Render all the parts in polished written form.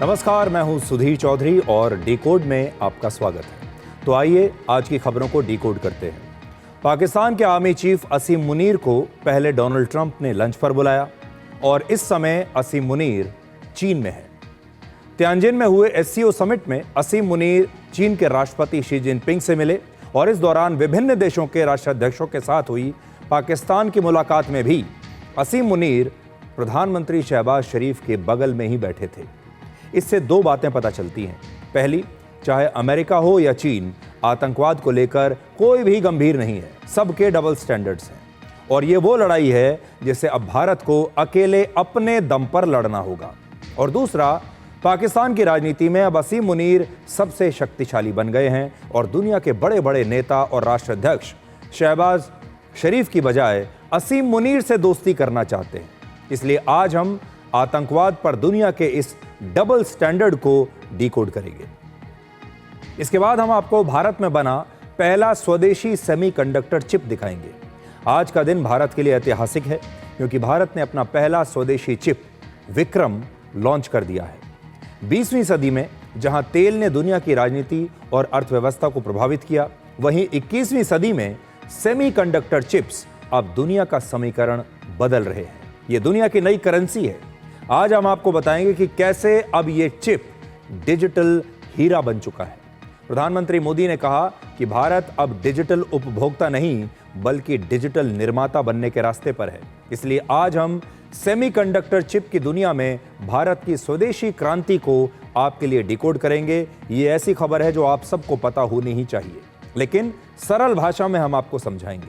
नमस्कार, मैं हूं सुधीर चौधरी और डिकोड में आपका स्वागत है। तो आइए आज की खबरों को डिकोड करते हैं। पाकिस्तान के आर्मी चीफ असीम मुनीर को पहले डोनाल्ड ट्रंप ने लंच पर बुलाया और इस समय असीम मुनीर चीन में है। तियानजिन में हुए एससीओ समिट में असीम मुनीर चीन के राष्ट्रपति शी जिनपिंग से मिले और इस दौरान विभिन्न देशों के राष्ट्राध्यक्षों के साथ हुई पाकिस्तान की मुलाकात में भी असीम मुनीर प्रधानमंत्री शहबाज शरीफ के बगल में ही बैठे थे। इससे दो बातें पता चलती हैं। पहली, चाहे अमेरिका हो या चीन, आतंकवाद को लेकर कोई भी गंभीर नहीं है। सबके डबल स्टैंडर्ड्स हैं और ये वो लड़ाई है जिसे अब भारत को अकेले अपने दम पर लड़ना होगा। और दूसरा, पाकिस्तान की राजनीति में अब असीम मुनीर सबसे शक्तिशाली बन गए हैं और दुनिया के बड़े बड़े नेता और राष्ट्राध्यक्ष शहबाज शरीफ की बजाय असीम मुनीर से दोस्ती करना चाहते हैं। इसलिए आज हम आतंकवाद पर दुनिया के इस डबल स्टैंडर्ड को डिकोड करेंगे। इसके बाद हम आपको भारत में बना पहला स्वदेशी सेमीकंडक्टर चिप दिखाएंगे। आज का दिन भारत के लिए ऐतिहासिक है क्योंकि भारत ने अपना पहला स्वदेशी चिप विक्रम लॉन्च कर दिया है। 20वीं सदी में जहां तेल ने दुनिया की राजनीति और अर्थव्यवस्था को प्रभावित किया, वहीं 21वीं सदी में सेमीकंडक्टर चिप्स अब दुनिया का समीकरण बदल रहे हैं। ये दुनिया की नई करेंसी है। आज हम आपको बताएंगे कि कैसे अब ये चिप डिजिटल हीरा बन चुका है। प्रधानमंत्री मोदी ने कहा कि भारत अब डिजिटल उपभोक्ता नहीं बल्कि डिजिटल निर्माता बनने के रास्ते पर है। इसलिए आज हम सेमीकंडक्टर चिप की दुनिया में भारत की स्वदेशी क्रांति को आपके लिए डिकोड करेंगे। ये ऐसी खबर है जो आप सबको पता होनी ही चाहिए, लेकिन सरल भाषा में हम आपको समझाएंगे।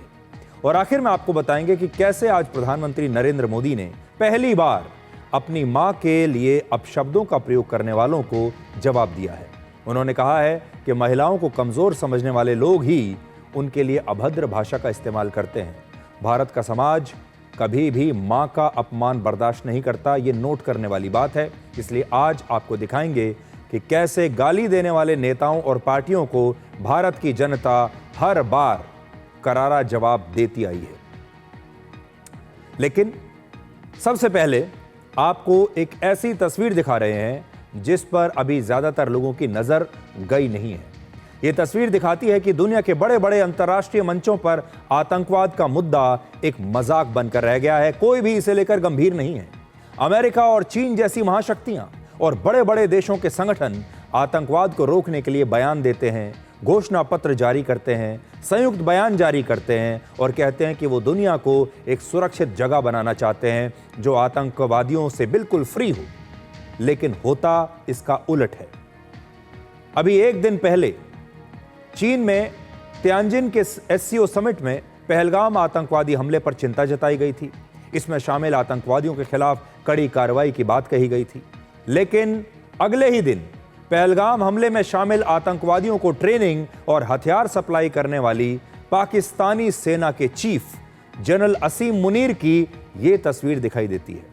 और आखिर में आपको बताएंगे कि कैसे आज प्रधानमंत्री नरेंद्र मोदी ने पहली बार अपनी मां के लिए अपशब्दों का प्रयोग करने वालों को जवाब दिया है। उन्होंने कहा है कि महिलाओं को कमजोर समझने वाले लोग ही उनके लिए अभद्र भाषा का इस्तेमाल करते हैं। भारत का समाज कभी भी मां का अपमान बर्दाश्त नहीं करता। ये नोट करने वाली बात है। इसलिए आज आपको दिखाएंगे कि कैसे गाली देने वाले नेताओं और पार्टियों को भारत की जनता हर बार करारा जवाब देती आई है। लेकिन सबसे पहले आपको एक ऐसी तस्वीर दिखा रहे हैं जिस पर अभी ज्यादातर लोगों की नजर गई नहीं है। यह तस्वीर दिखाती है कि दुनिया के बड़े बड़े अंतर्राष्ट्रीय मंचों पर आतंकवाद का मुद्दा एक मजाक बनकर रह गया है। कोई भी इसे लेकर गंभीर नहीं है। अमेरिका और चीन जैसी महाशक्तियां और बड़े बड़े देशों के संगठन आतंकवाद को रोकने के लिए बयान देते हैं, घोषणा पत्र जारी करते हैं, संयुक्त बयान जारी करते हैं और कहते हैं कि वो दुनिया को एक सुरक्षित जगह बनाना चाहते हैं जो आतंकवादियों से बिल्कुल फ्री हो। लेकिन होता इसका उलट है। अभी एक दिन पहले चीन में तियानजिन के एससीओ समिट में पहलगाम आतंकवादी हमले पर चिंता जताई गई थी। इसमें शामिल आतंकवादियों के खिलाफ कड़ी कार्रवाई की बात कही गई थी। लेकिन अगले ही दिन पहलगाम हमले में शामिल आतंकवादियों को ट्रेनिंग और हथियार सप्लाई करने वाली पाकिस्तानी सेना के चीफ जनरल असीम मुनीर की यह तस्वीर दिखाई देती है,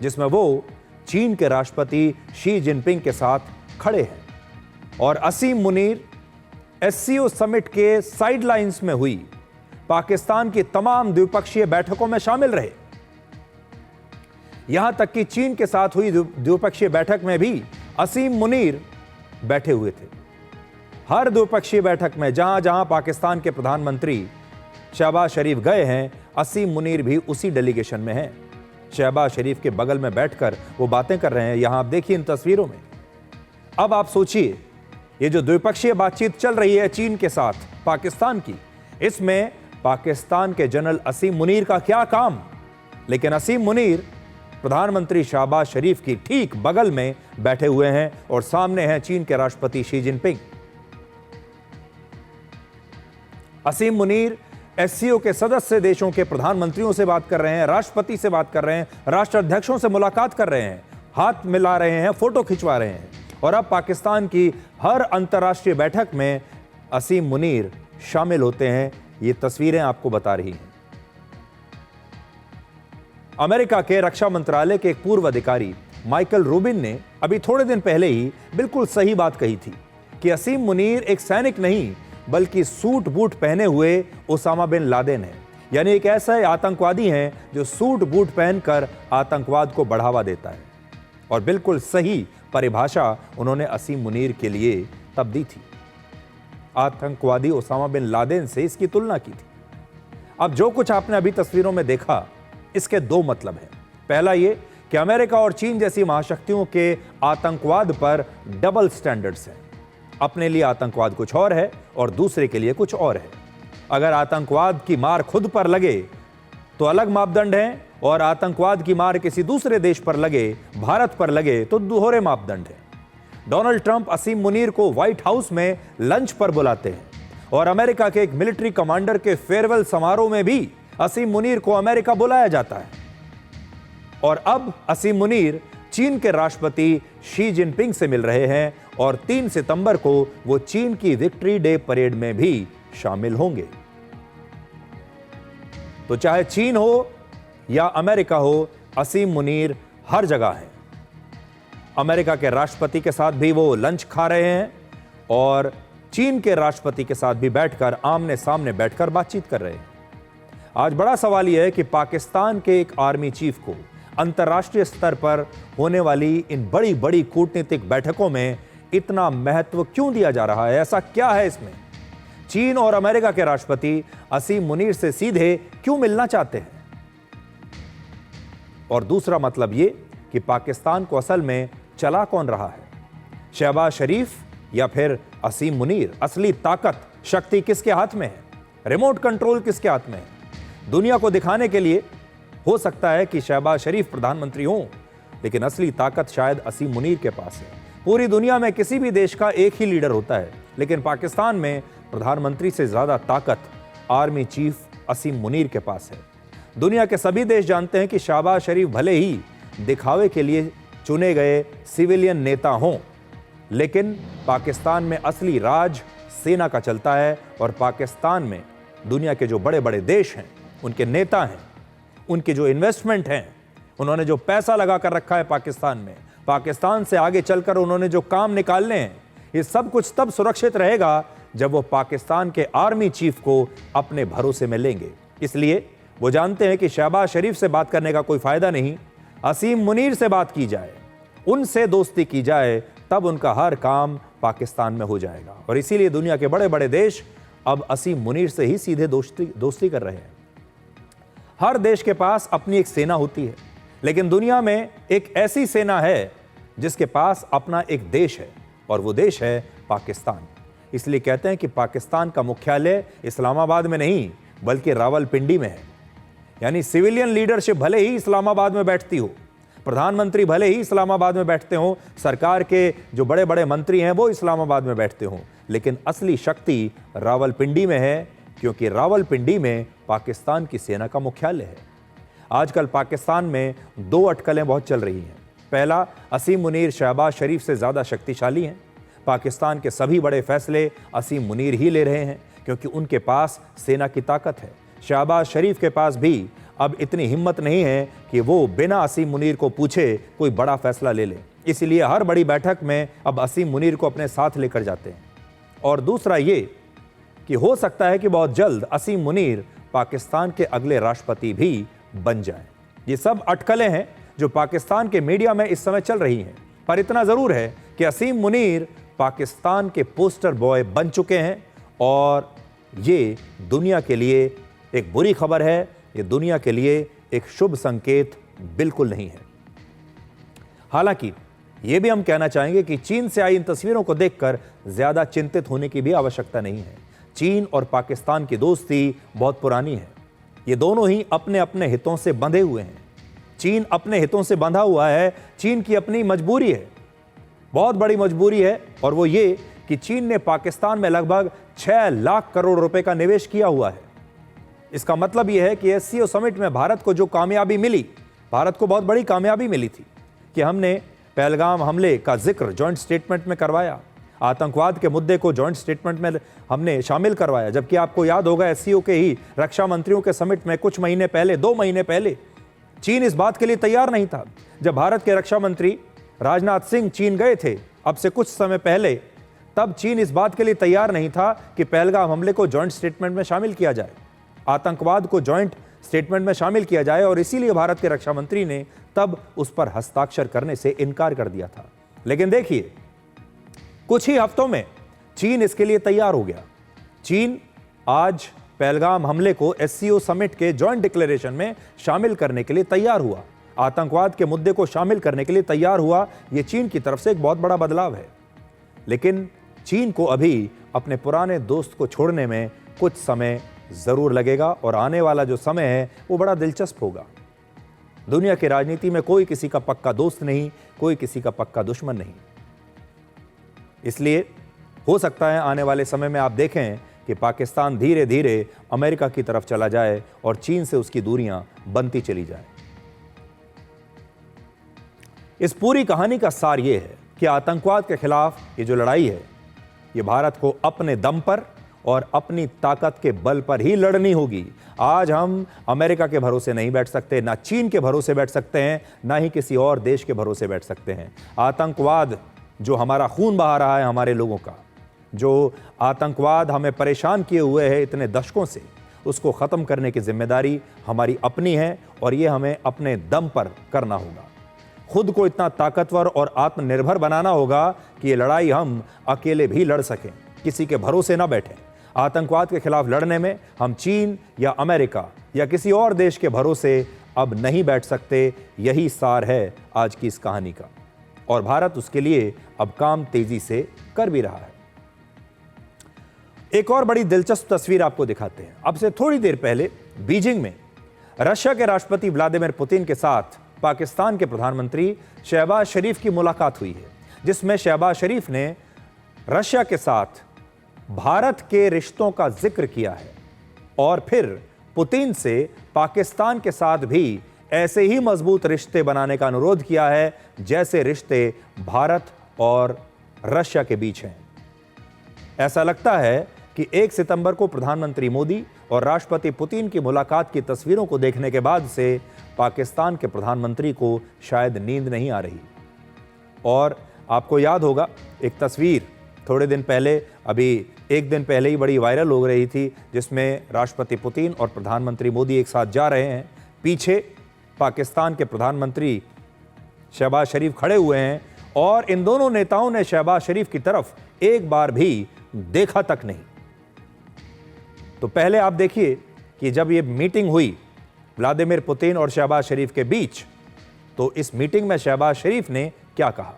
जिसमें वो चीन के राष्ट्रपति शी जिनपिंग के साथ खड़े हैं और असीम मुनीर एससीओ समिट के साइडलाइंस में हुई पाकिस्तान की तमाम द्विपक्षीय बैठकों में शामिल रहे। यहां तक कि चीन के साथ हुई द्विपक्षीय बैठक में भी असीम मुनीर बैठे हुए थे। हर द्विपक्षीय बैठक में जहां जहां पाकिस्तान के प्रधानमंत्री शहबाज शरीफ गए हैं, असीम मुनीर भी उसी डेलीगेशन में हैं। शहबाज शरीफ के बगल में बैठकर वो बातें कर रहे हैं। यहां आप देखिए इन तस्वीरों में। अब आप सोचिए, ये जो द्विपक्षीय बातचीत चल रही है चीन के साथ पाकिस्तान की, इसमें पाकिस्तान के जनरल असीम मुनीर का क्या काम। लेकिन असीम मुनीर प्रधानमंत्री शहबाज शरीफ की ठीक बगल में बैठे हुए हैं और सामने हैं चीन के राष्ट्रपति शी जिनपिंग। असीम मुनीर एससीओ के सदस्य देशों के प्रधानमंत्रियों से बात कर रहे हैं, राष्ट्रपति से बात कर रहे हैं, राष्ट्राध्यक्षों से मुलाकात कर रहे हैं, हाथ मिला रहे हैं, फोटो खिंचवा रहे हैं। और अब पाकिस्तान की हर अंतर्राष्ट्रीय बैठक में असीम मुनीर शामिल होते हैं। ये तस्वीरें आपको बता रही हैं। अमेरिका के रक्षा मंत्रालय के एक पूर्व अधिकारी माइकल रूबिन ने अभी थोड़े दिन पहले ही बिल्कुल सही बात कही थी कि असीम मुनीर एक सैनिक नहीं बल्कि सूट बूट पहने हुए ओसामा बिन लादेन है। यानी एक ऐसा आतंकवादी हैं जो सूट बूट पहनकर आतंकवाद को बढ़ावा देता है। और बिल्कुल सही परिभाषा उन्होंने असीम मुनीर के लिए तब दी थी। आतंकवादी ओसामा बिन लादेन से इसकी तुलना की थी। अब जो कुछ आपने अभी तस्वीरों में देखा, इसके दो मतलब हैं। पहला ये कि अमेरिका और चीन जैसी महाशक्तियों के आतंकवाद पर डबल स्टैंडर्ड्स हैं। अपने लिए आतंकवाद कुछ और है और दूसरे के लिए कुछ और है। अगर आतंकवाद की मार खुद पर लगे तो अलग मापदंड हैं, और आतंकवाद की मार किसी दूसरे देश पर लगे, भारत पर लगे, तो दोहरे मापदंड हैं। डोनाल्ड ट्रंप असीम मुनीर को व्हाइट हाउस में लंच पर बुलाते हैं, और अमेरिका के एक मिलिट्री कमांडर के फेयरवेल समारोह में भी असीम मुनीर को अमेरिका बुलाया जाता है। और अब असीम मुनीर चीन के राष्ट्रपति शी जिनपिंग से मिल रहे हैं, और 3 सितंबर को वो चीन की विक्ट्री डे परेड में भी शामिल होंगे। तो चाहे चीन हो या अमेरिका हो, असीम मुनीर हर जगह है। अमेरिका के राष्ट्रपति के साथ भी वो लंच खा रहे हैं, और चीन के राष्ट्रपति के साथ भी बैठकर आमने सामने बैठकर बातचीत कर रहे हैं। आज बड़ा सवाल यह है कि पाकिस्तान के एक आर्मी चीफ को अंतर्राष्ट्रीय स्तर पर होने वाली इन बड़ी बड़ी कूटनीतिक बैठकों में इतना महत्व क्यों दिया जा रहा है? ऐसा क्या है इसमें? चीन और अमेरिका के राष्ट्रपति असीम मुनीर से सीधे क्यों मिलना चाहते हैं? और दूसरा मतलब यह कि पाकिस्तान को असल में चला कौन रहा है? शहबाज शरीफ या फिर असीम मुनीर? असली ताकत, शक्ति किसके हाथ में है? रिमोट कंट्रोल किसके हाथ में है? दुनिया को दिखाने के लिए हो सकता है कि शहबाज शरीफ प्रधानमंत्री हों, लेकिन असली ताकत शायद असीम मुनीर के पास है। पूरी दुनिया में किसी भी देश का एक ही लीडर होता है, लेकिन पाकिस्तान में प्रधानमंत्री से ज्यादा ताकत आर्मी चीफ असीम मुनीर के पास है। दुनिया के सभी देश जानते हैं कि शहबाज शरीफ भले ही दिखावे के लिए चुने गए सिविलियन नेता हों, लेकिन पाकिस्तान में असली राज सेना का चलता है, और पाकिस्तान में दुनिया के जो बड़े बड़े देश हैं, उनके नेता हैं, उनके जो इन्वेस्टमेंट हैं, उन्होंने जो पैसा लगा कर रखा है पाकिस्तान में, पाकिस्तान से आगे चलकर उन्होंने जो काम निकालने हैं, ये सब कुछ तब सुरक्षित रहेगा जब वो पाकिस्तान के आर्मी चीफ को अपने भरोसे में लेंगे। इसलिए वो जानते हैं कि शहबाज शरीफ से बात करने का कोई फायदा नहीं, असीम मुनीर से बात की जाए, उनसे दोस्ती की जाए, तब उनका हर काम पाकिस्तान में हो जाएगा। और इसीलिए दुनिया के बड़े बड़े देश अब असीम मुनीर से ही सीधे दोस्ती कर रहे हैं। हर देश के पास अपनी एक सेना होती है, लेकिन दुनिया में एक ऐसी सेना है जिसके पास अपना एक देश है, और वो देश है पाकिस्तान। इसलिए कहते हैं कि पाकिस्तान का मुख्यालय इस्लामाबाद में नहीं बल्कि रावलपिंडी में है। यानी सिविलियन लीडरशिप भले ही इस्लामाबाद में बैठती हो, प्रधानमंत्री भले ही इस्लामाबाद में बैठते हो, सरकार के जो बड़े बड़े मंत्री हैं वो इस्लामाबाद में बैठते हो, लेकिन असली शक्ति रावलपिंडी में है, क्योंकि रावलपिंडी में पाकिस्तान की सेना का मुख्यालय है। आजकल पाकिस्तान में दो अटकलें बहुत चल रही हैं। पहला, असीम मुनीर शहबाज शरीफ से ज़्यादा शक्तिशाली हैं। पाकिस्तान के सभी बड़े फैसले असीम मुनीर ही ले रहे हैं, क्योंकि उनके पास सेना की ताकत है। शहबाज शरीफ के पास भी अब इतनी हिम्मत नहीं है कि वो बिना असीम मुनीर को पूछे कोई बड़ा फैसला ले ले। इसलिए हर बड़ी बैठक में अब असीम मुनीर को अपने साथ लेकर जाते हैं। और दूसरा ये कि हो सकता है कि बहुत जल्द असीम मुनीर पाकिस्तान के अगले राष्ट्रपति भी बन जाएं। ये सब अटकलें हैं जो पाकिस्तान के मीडिया में इस समय चल रही हैं, पर इतना ज़रूर है कि असीम मुनीर पाकिस्तान के पोस्टर बॉय बन चुके हैं, और ये दुनिया के लिए एक बुरी खबर है, ये दुनिया के लिए एक शुभ संकेत बिल्कुल नहीं है। हालांकि ये भी हम कहना चाहेंगे कि चीन से आई इन तस्वीरों को देखकर ज़्यादा चिंतित होने की भी आवश्यकता नहीं है। चीन और पाकिस्तान की दोस्ती बहुत पुरानी है। ये दोनों ही अपने अपने हितों से बंधे हुए हैं। चीन अपने हितों से बंधा हुआ है। चीन की अपनी मजबूरी है, बहुत बड़ी मजबूरी है, और वो ये कि चीन ने पाकिस्तान में लगभग 6 लाख करोड़ रुपए का निवेश किया हुआ है। इसका मतलब यह है कि SCO समिट में भारत को जो कामयाबी मिली, भारत को बहुत बड़ी कामयाबी मिली थी कि हमने पहलगाम हमले का जिक्र जॉइंट स्टेटमेंट में करवाया, आतंकवाद के मुद्दे को जॉइंट स्टेटमेंट में हमने शामिल करवाया। जबकि आपको याद होगा SCO के ही रक्षा मंत्रियों के समिट में कुछ महीने पहले, 2 महीने पहले, चीन इस बात के लिए तैयार नहीं था। जब भारत के रक्षा मंत्री राजनाथ सिंह चीन गए थे अब से कुछ समय पहले, तब चीन इस बात के लिए तैयार नहीं था कि पहलगाम हमले को जॉइंट स्टेटमेंट में शामिल किया जाए, आतंकवाद को जॉइंट स्टेटमेंट में शामिल किया जाए, और इसीलिए भारत के रक्षा मंत्री ने तब उस पर हस्ताक्षर करने से इनकार कर दिया था। लेकिन देखिए, कुछ ही हफ्तों में चीन इसके लिए तैयार हो गया। चीन आज पहलगाम हमले को एससीओ समिट के जॉइंट डिक्लेरेशन में शामिल करने के लिए तैयार हुआ, आतंकवाद के मुद्दे को शामिल करने के लिए तैयार हुआ। यह चीन की तरफ से एक बहुत बड़ा बदलाव है। लेकिन चीन को अभी अपने पुराने दोस्त को छोड़ने में कुछ समय जरूर लगेगा और आने वाला जो समय है वो बड़ा दिलचस्प होगा। दुनिया की राजनीति में कोई किसी का पक्का दोस्त नहीं, कोई किसी का पक्का दुश्मन नहीं। इसलिए हो सकता है आने वाले समय में आप देखें कि पाकिस्तान धीरे धीरे अमेरिका की तरफ चला जाए और चीन से उसकी दूरियां बनती चली जाए। इस पूरी कहानी का सार यह है कि आतंकवाद के खिलाफ ये जो लड़ाई है, ये भारत को अपने दम पर और अपनी ताकत के बल पर ही लड़नी होगी। आज हम अमेरिका के भरोसे नहीं बैठ सकते, ना चीन के भरोसे बैठ सकते हैं, ना ही किसी और देश के भरोसे बैठ सकते हैं। आतंकवाद जो हमारा खून बहा रहा है, हमारे लोगों का जो आतंकवाद हमें परेशान किए हुए है इतने दशकों से, उसको ख़त्म करने की जिम्मेदारी हमारी अपनी है और ये हमें अपने दम पर करना होगा। खुद को इतना ताकतवर और आत्मनिर्भर बनाना होगा कि ये लड़ाई हम अकेले भी लड़ सकें, किसी के भरोसे ना बैठें। आतंकवाद के खिलाफ लड़ने में हम चीन या अमेरिका या किसी और देश के भरोसे अब नहीं बैठ सकते। यही सार है आज की इस कहानी का और भारत उसके लिए अब काम तेजी से कर भी रहा है। एक और बड़ी दिलचस्प तस्वीर आपको दिखाते हैं। अब से थोड़ी देर पहले बीजिंग में रशिया के राष्ट्रपति व्लादिमीर पुतिन के साथ पाकिस्तान के प्रधानमंत्री शहबाज शरीफ की मुलाकात हुई है, जिसमें शहबाज शरीफ ने रशिया के साथ भारत के रिश्तों का जिक्र किया है और फिर पुतिन से पाकिस्तान के साथ भी ऐसे ही मजबूत रिश्ते बनाने का अनुरोध किया है जैसे रिश्ते भारत और रशिया के बीच हैं। ऐसा लगता है कि 1 सितंबर को प्रधानमंत्री मोदी और राष्ट्रपति पुतिन की मुलाकात की तस्वीरों को देखने के बाद से पाकिस्तान के प्रधानमंत्री को शायद नींद नहीं आ रही। और आपको याद होगा एक तस्वीर थोड़े दिन पहले, अभी एक दिन पहले ही बड़ी वायरल हो रही थी, जिसमें राष्ट्रपति पुतिन और प्रधानमंत्री मोदी एक साथ जा रहे हैं। पीछे पाकिस्तान के प्रधानमंत्री शहबाज शरीफ खड़े हुए हैं और इन दोनों नेताओं ने शहबाज शरीफ की तरफ एक बार भी देखा तक नहीं। तो पहले आप देखिए कि जब ये मीटिंग हुई व्लादिमीर पुतिन और शहबाज शरीफ के बीच, तो इस मीटिंग में शहबाज शरीफ ने क्या कहा।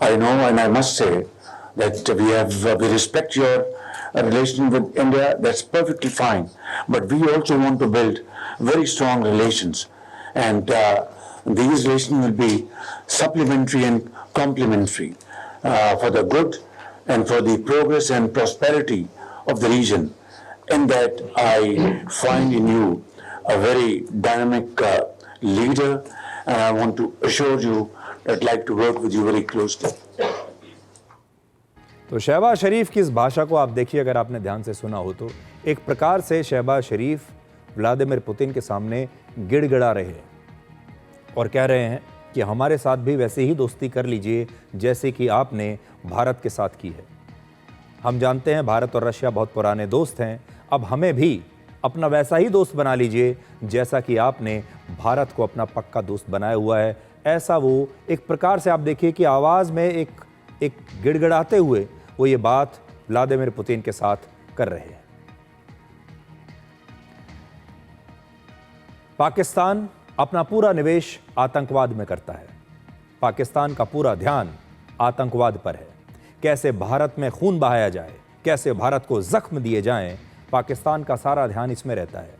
I know and I must say that we respect your relation with India. That's perfectly fine. But we also want to build very strong relations, and these relations will be supplementary and complementary for the good and for the progress and prosperity of the region. In that, I find in you a very dynamic leader, and I want to assure you that I'd like to work with you very closely. तो शहबाज शरीफ की इस भाषा को आप देखिए, अगर आपने ध्यान से सुना हो तो एक प्रकार से शहबाज शरीफ व्लादिमीर पुतिन के सामने गिड़गिड़ा रहे हैं और कह रहे हैं कि हमारे साथ भी वैसे ही दोस्ती कर लीजिए जैसे कि आपने भारत के साथ की है। हम जानते हैं भारत और रशिया बहुत पुराने दोस्त हैं, अब हमें भी अपना वैसा ही दोस्त बना लीजिए जैसा कि आपने भारत को अपना पक्का दोस्त बनाया हुआ है। ऐसा वो एक प्रकार से आप देखिए कि आवाज़ में एक गिड़गिड़ाते हुए वो ये बात व्लादिमीर पुतिन के साथ कर रहे हैं। पाकिस्तान अपना पूरा निवेश आतंकवाद में करता है। पाकिस्तान का पूरा ध्यान आतंकवाद पर है। कैसे भारत में खून बहाया जाए, कैसे भारत को जख्म दिए जाएं, पाकिस्तान का सारा ध्यान इसमें रहता है।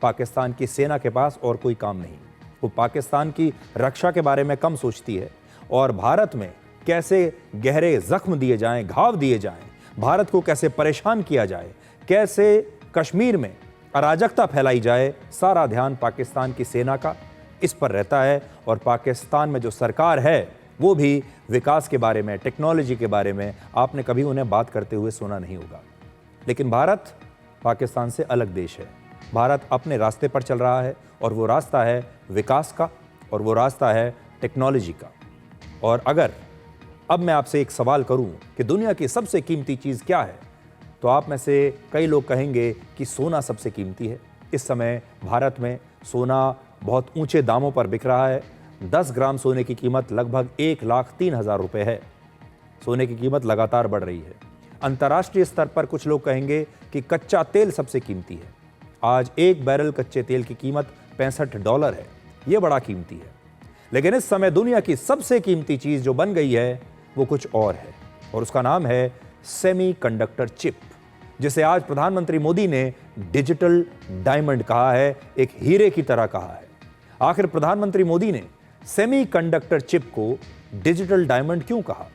पाकिस्तान की सेना के पास और कोई काम नहीं। वो पाकिस्तान की रक्षा के बारे में कम सोचती है और भारत में कैसे गहरे जख्म दिए जाएं, घाव दिए जाएं, भारत को कैसे परेशान किया जाए, कैसे कश्मीर में अराजकता फैलाई जाए, सारा ध्यान पाकिस्तान की सेना का इस पर रहता है। और पाकिस्तान में जो सरकार है वो भी विकास के बारे में, टेक्नोलॉजी के बारे में आपने कभी उन्हें बात करते हुए सुना नहीं होगा। लेकिन भारत पाकिस्तान से अलग देश है। भारत अपने रास्ते पर चल रहा है और वो रास्ता है विकास का और वो रास्ता है टेक्नोलॉजी का। और अगर अब मैं आपसे एक सवाल करूं कि दुनिया की सबसे कीमती चीज़ क्या है, तो आप में से कई लोग कहेंगे कि सोना सबसे कीमती है। इस समय भारत में सोना बहुत ऊंचे दामों पर बिक रहा है। 10 ग्राम सोने की कीमत लगभग 1,03,000 रुपए है। सोने की कीमत लगातार बढ़ रही है। अंतर्राष्ट्रीय स्तर पर कुछ लोग कहेंगे कि कच्चा तेल सबसे कीमती है। आज एक बैरल कच्चे तेल की कीमत $65 है। यह बड़ा कीमती है। लेकिन इस समय दुनिया की सबसे कीमती चीज जो बन गई है वो कुछ और है, और उसका नाम है सेमीकंडक्टर चिप, जिसे आज प्रधानमंत्री मोदी ने डिजिटल डायमंड कहा है, एक हीरे की तरह कहा है। आखिर प्रधानमंत्री मोदी ने सेमीकंडक्टर चिप को डिजिटल डायमंड क्यों कहा?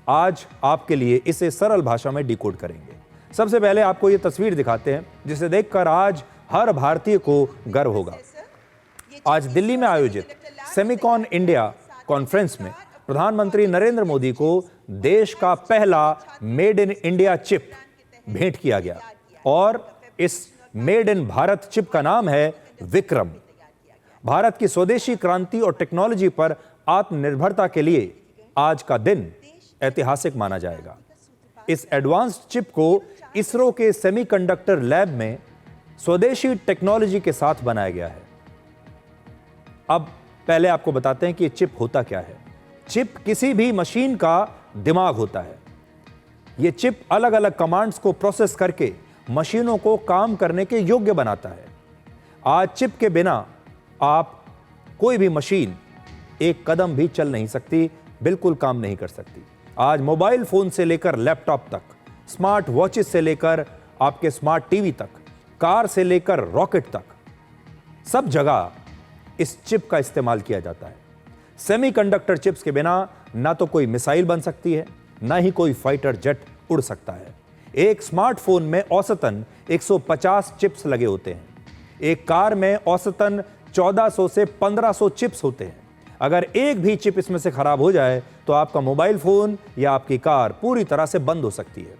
आज आपके लिए इसे सरल भाषा में डिकोड करेंगे। सबसे पहले आपको यह तस्वीर दिखाते हैं, जिसे देखकर आज हर भारतीय को गर्व होगा। आज दिल्ली में आयोजित सेमिकॉन इंडिया कॉन्फ्रेंस में प्रधानमंत्री नरेंद्र मोदी को देश का पहला मेड इन इंडिया चिप भेंट किया गया, और इस मेड इन भारत चिप का नाम है विक्रम। भारत की स्वदेशी क्रांति और टेक्नोलॉजी पर आत्मनिर्भरता के लिए आज का दिन ऐतिहासिक माना जाएगा। इस एडवांस्ड चिप को इसरो के सेमीकंडक्टर लैब में स्वदेशी टेक्नोलॉजी के साथ बनाया गया है। अब पहले आपको बताते हैं कि ये चिप होता क्या है। चिप किसी भी मशीन का दिमाग होता है। यह चिप अलग अलग कमांड्स को प्रोसेस करके मशीनों को काम करने के योग्य बनाता है। आज चिप के बिना आप कोई भी मशीन एक कदम भी चल नहीं सकती, बिल्कुल काम नहीं कर सकती। आज मोबाइल फोन से लेकर लैपटॉप तक, स्मार्ट वॉचेस से लेकर आपके स्मार्ट टीवी तक, कार से लेकर रॉकेट तक, सब जगह इस चिप का इस्तेमाल किया जाता है। सेमीकंडक्टर चिप्स के बिना ना तो कोई मिसाइल बन सकती है, ना ही कोई फाइटर जेट उड़ सकता है। एक स्मार्टफोन में औसतन 150 चिप्स लगे होते हैं। एक कार में औसतन 1400 से 1500 चिप्स होते हैं। अगर एक भी चिप इसमें से खराब हो जाए तो आपका मोबाइल फोन या आपकी कार पूरी तरह से बंद हो सकती है।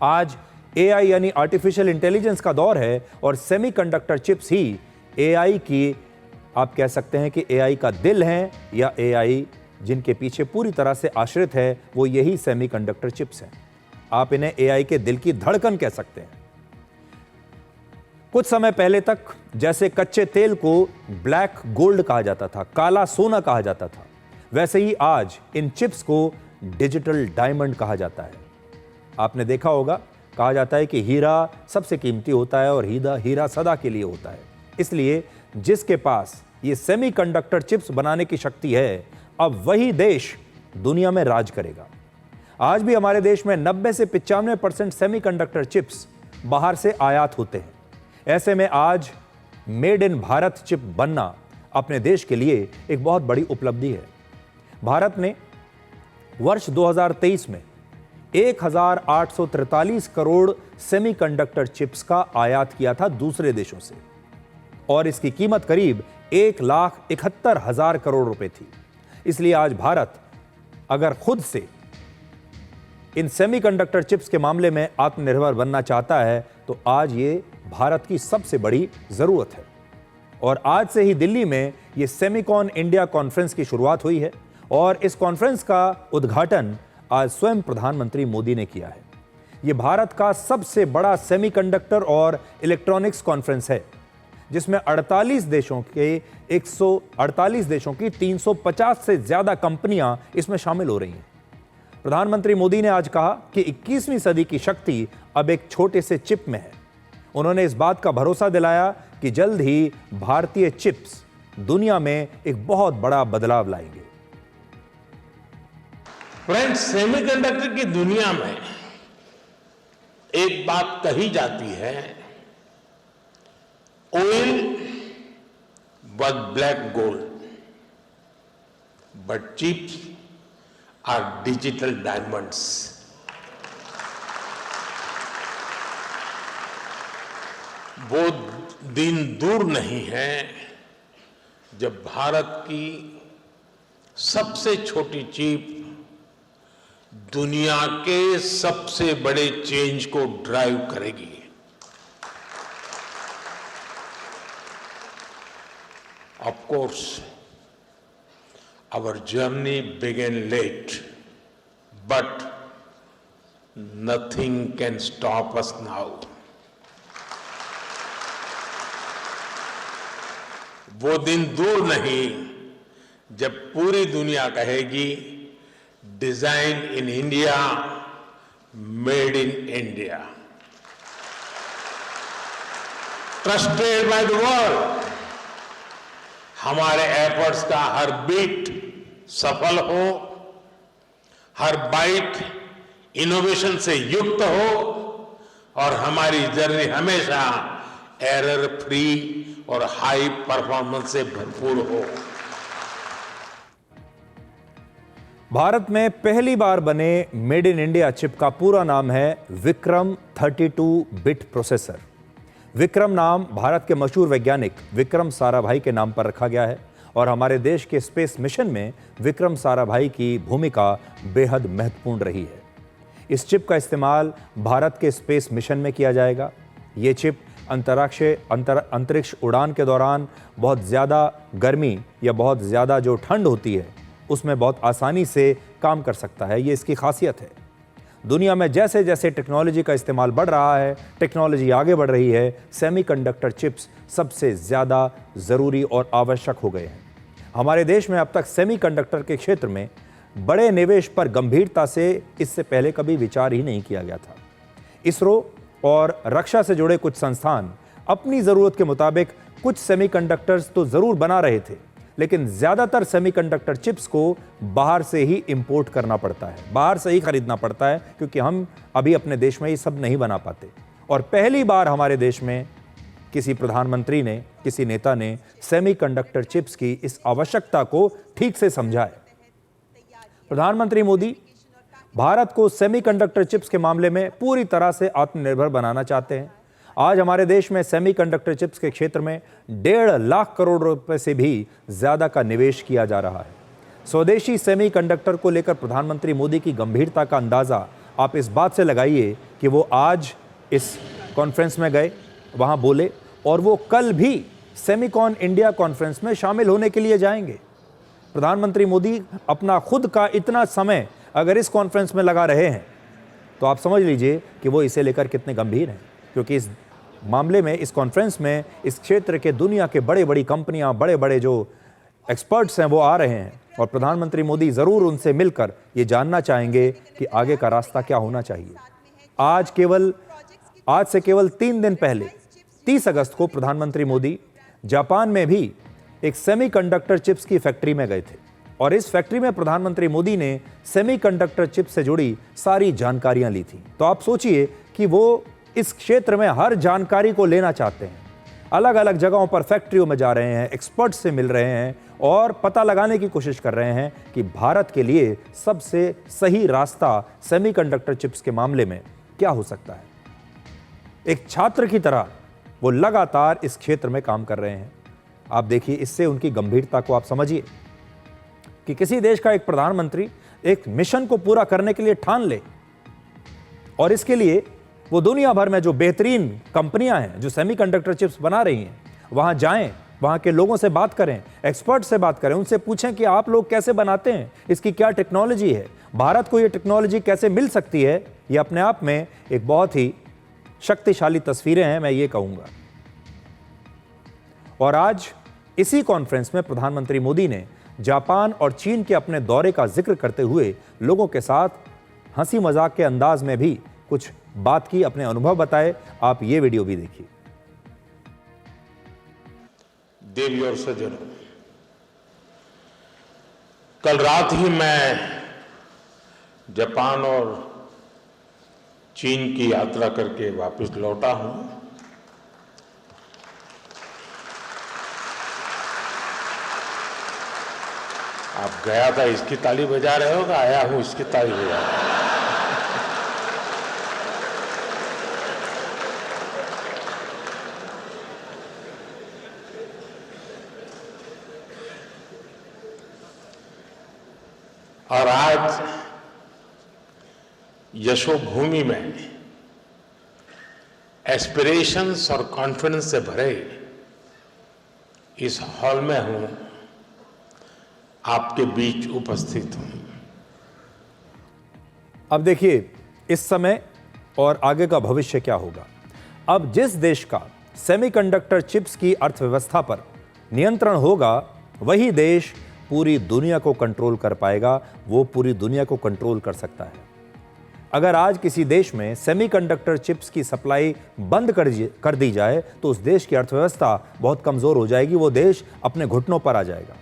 आज AI यानी आर्टिफिशियल इंटेलिजेंस का दौर है, और सेमीकंडक्टर चिप्स ही AI की, आप कह सकते हैं कि AI का दिल है, या AI जिनके पीछे पूरी तरह से आश्रित है वो यही सेमीकंडक्टर चिप्स हैं। आप इन्हें AI के दिल की धड़कन कह सकते हैं। कुछ समय पहले तक जैसे कच्चे तेल को ब्लैक गोल्ड कहा जाता था, काला सोना कहा जाता था, वैसे ही आज इन चिप्स को डिजिटल डायमंड कहा जाता है। आपने देखा होगा, कहा जाता है कि हीरा सबसे कीमती होता है और हीरा सदा के लिए होता है। इसलिए जिसके पास ये सेमीकंडक्टर चिप्स बनाने की शक्ति है, अब वही देश दुनिया में राज करेगा। आज भी हमारे देश में 90 से 95% सेमीकंडक्टर चिप्स बाहर से आयात होते हैं। ऐसे में आज मेड इन भारत चिप बनना अपने देश के लिए एक बहुत बड़ी उपलब्धि है। भारत ने वर्ष 2023 में 1843 करोड़ सेमीकंडक्टर चिप्स का आयात किया था दूसरे देशों से, और इसकी कीमत करीब 1,71,000 करोड़ रुपए थी। इसलिए आज भारत अगर खुद से इन सेमीकंडक्टर चिप्स के मामले में आत्मनिर्भर बनना चाहता है तो आज ये भारत की सबसे बड़ी जरूरत है। और आज से ही दिल्ली में ये सेमिकॉन इंडिया कॉन्फ्रेंस की शुरुआत हुई है, और इस कॉन्फ्रेंस का उद्घाटन आज स्वयं प्रधानमंत्री मोदी ने किया है। ये भारत का सबसे बड़ा सेमीकंडक्टर और इलेक्ट्रॉनिक्स कॉन्फ्रेंस है, जिसमें 48 देशों की 350 से ज्यादा कंपनियां इसमें शामिल हो रही हैं। प्रधानमंत्री मोदी ने आज कहा कि 21वीं सदी की शक्ति अब एक छोटे से चिप में है। उन्होंने इस बात का भरोसा दिलाया कि जल्द ही भारतीय चिप्स दुनिया में एक बहुत बड़ा बदलाव लाएंगे। फ्रेंड्स, सेमीकंडक्टर की दुनिया में एक बात कही जाती है, oil was black gold, but chips are digital diamonds. वो दिन दूर नहीं है जब भारत की सबसे छोटी चिप दुनिया के सबसे बड़े चेंज को ड्राइव करेगी। Of course, our journey began late, but nothing can stop us now. वो दिन दूर नहीं जब पूरी दुनिया कहेगी design in India, made in India, trusted by the world, हमारे एफर्ट्स का हर बीट सफल हो, हर बाइट इनोवेशन से युक्त हो और हमारी जर्नी हमेशा एरर फ्री और हाई परफॉर्मेंस से भरपूर हो। भारत में पहली बार बने मेड इन इंडिया चिप का पूरा नाम है विक्रम 32 बिट प्रोसेसर। विक्रम नाम भारत के मशहूर वैज्ञानिक विक्रम साराभाई के नाम पर रखा गया है और हमारे देश के स्पेस मिशन में विक्रम साराभाई की भूमिका बेहद महत्वपूर्ण रही है। इस चिप का इस्तेमाल भारत के स्पेस मिशन में किया जाएगा। ये चिप अंतरिक्ष उड़ान के दौरान बहुत ज़्यादा गर्मी या बहुत ज़्यादा जो ठंड होती है उसमें बहुत आसानी से काम कर सकता है। ये इसकी खासियत है। दुनिया में जैसे जैसे टेक्नोलॉजी का इस्तेमाल बढ़ रहा है, टेक्नोलॉजी आगे बढ़ रही है, सेमीकंडक्टर चिप्स सबसे ज़्यादा ज़रूरी और आवश्यक हो गए हैं। हमारे देश में अब तक सेमीकंडक्टर के क्षेत्र में बड़े निवेश पर गंभीरता से इससे पहले कभी विचार ही नहीं किया गया था। इसरो और रक्षा से जुड़े कुछ संस्थान अपनी ज़रूरत के मुताबिक कुछ सेमीकंडक्टर्स तो ज़रूर बना रहे थे, लेकिन ज़्यादातर सेमीकंडक्टर चिप्स को बाहर से ही इंपोर्ट करना पड़ता है, बाहर से ही खरीदना पड़ता है, क्योंकि हम अभी अपने देश में ये सब नहीं बना पाते। और पहली बार हमारे देश में किसी प्रधानमंत्री ने, किसी नेता ने सेमीकंडक्टर चिप्स की इस आवश्यकता को ठीक से समझा है। प्रधानमंत्री मोदी भारत को सेमीकंडक्टर चिप्स के मामले में पूरी तरह से आत्मनिर्भर बनाना चाहते हैं। आज हमारे देश में सेमीकंडक्टर चिप्स के क्षेत्र में 1.5 लाख करोड़ रुपए से भी ज़्यादा का निवेश किया जा रहा है। स्वदेशी सेमीकंडक्टर को लेकर प्रधानमंत्री मोदी की गंभीरता का अंदाज़ा आप इस बात से लगाइए कि वो आज इस कॉन्फ्रेंस में गए, वहाँ बोले, और वो कल भी सेमीकॉन इंडिया कॉन्फ्रेंस में शामिल होने के लिए जाएंगे। प्रधानमंत्री मोदी अपना खुद का इतना समय अगर इस कॉन्फ्रेंस में लगा रहे हैं तो आप समझ लीजिए कि वो इसे लेकर कितने गंभीर हैं, क्योंकि इस मामले में, इस कॉन्फ्रेंस में इस क्षेत्र के दुनिया के बड़ी आज बड़े बड़े जो एक्सपर्ट्स हैं वो आ रहे हैं और प्रधानमंत्री मोदी ज़रूर उनसे मिलकर ये जानना चाहेंगे कि आगे का रास्ता क्या होना चाहिए। आज से केवल 3 दिन पहले 30 अगस्त को प्रधानमंत्री मोदी जापान में भी एक सेमीकंडक्टर चिप्स की फैक्ट्री में गए थे और इस फैक्ट्री में प्रधानमंत्री मोदी ने सेमीकंडक्टर चिप्स से जुड़ी सारी जानकारियां ली थी। तो आप सोचिए कि वो इस क्षेत्र में हर जानकारी को लेना चाहते हैं, अलग अलग जगहों पर फैक्ट्रियों में जा रहे हैं, एक्सपर्ट से मिल रहे हैं और पता लगाने की कोशिश कर रहे हैं कि भारत के लिए सबसे सही रास्ता सेमीकंडक्टर चिप्स के मामले में क्या हो सकता है। एक छात्र की तरह वो लगातार इस क्षेत्र में काम कर रहे हैं। आप देखिए, इससे उनकी गंभीरता को आप समझिए कि किसी देश का एक प्रधानमंत्री एक मिशन को पूरा करने के लिए ठान ले और इसके लिए वो दुनिया भर में जो बेहतरीन कंपनियां हैं जो सेमीकंडक्टर चिप्स बना रही हैं वहां जाएं, वहां के लोगों से बात करें, एक्सपर्ट से बात करें, उनसे पूछें कि आप लोग कैसे बनाते हैं, इसकी क्या टेक्नोलॉजी है, भारत को ये टेक्नोलॉजी कैसे मिल सकती है। ये अपने आप में एक बहुत ही शक्तिशाली तस्वीरें हैं, मैं ये कहूंगा। और आज इसी कॉन्फ्रेंस में प्रधानमंत्री मोदी ने जापान और चीन के अपने दौरे का जिक्र करते हुए लोगों के साथ हंसी मजाक के अंदाज में भी कुछ बात की, अपने अनुभव बताए। आप ये वीडियो भी देखिए। देवी और सज्जनों, कल रात ही मैं जापान और चीन की यात्रा करके वापस लौटा हूं। आप गया था इसकी ताली बजा रहे हो, आया हूं इसकी ताली बजा रहे हो। और आज यशोभूमि में एस्पिरेशंस और कॉन्फिडेंस से भरे इस हॉल में हूं, आपके बीच उपस्थित हूं। अब देखिए इस समय और आगे का भविष्य क्या होगा। अब जिस देश का सेमीकंडक्टर चिप्स की अर्थव्यवस्था पर नियंत्रण होगा, वही देश पूरी दुनिया को कंट्रोल कर पाएगा, वो पूरी दुनिया को कंट्रोल कर सकता है। अगर आज किसी देश में सेमीकंडक्टर चिप्स की सप्लाई बंद कर दी जाए तो उस देश की अर्थव्यवस्था बहुत कमज़ोर हो जाएगी, वो देश अपने घुटनों पर आ जाएगा।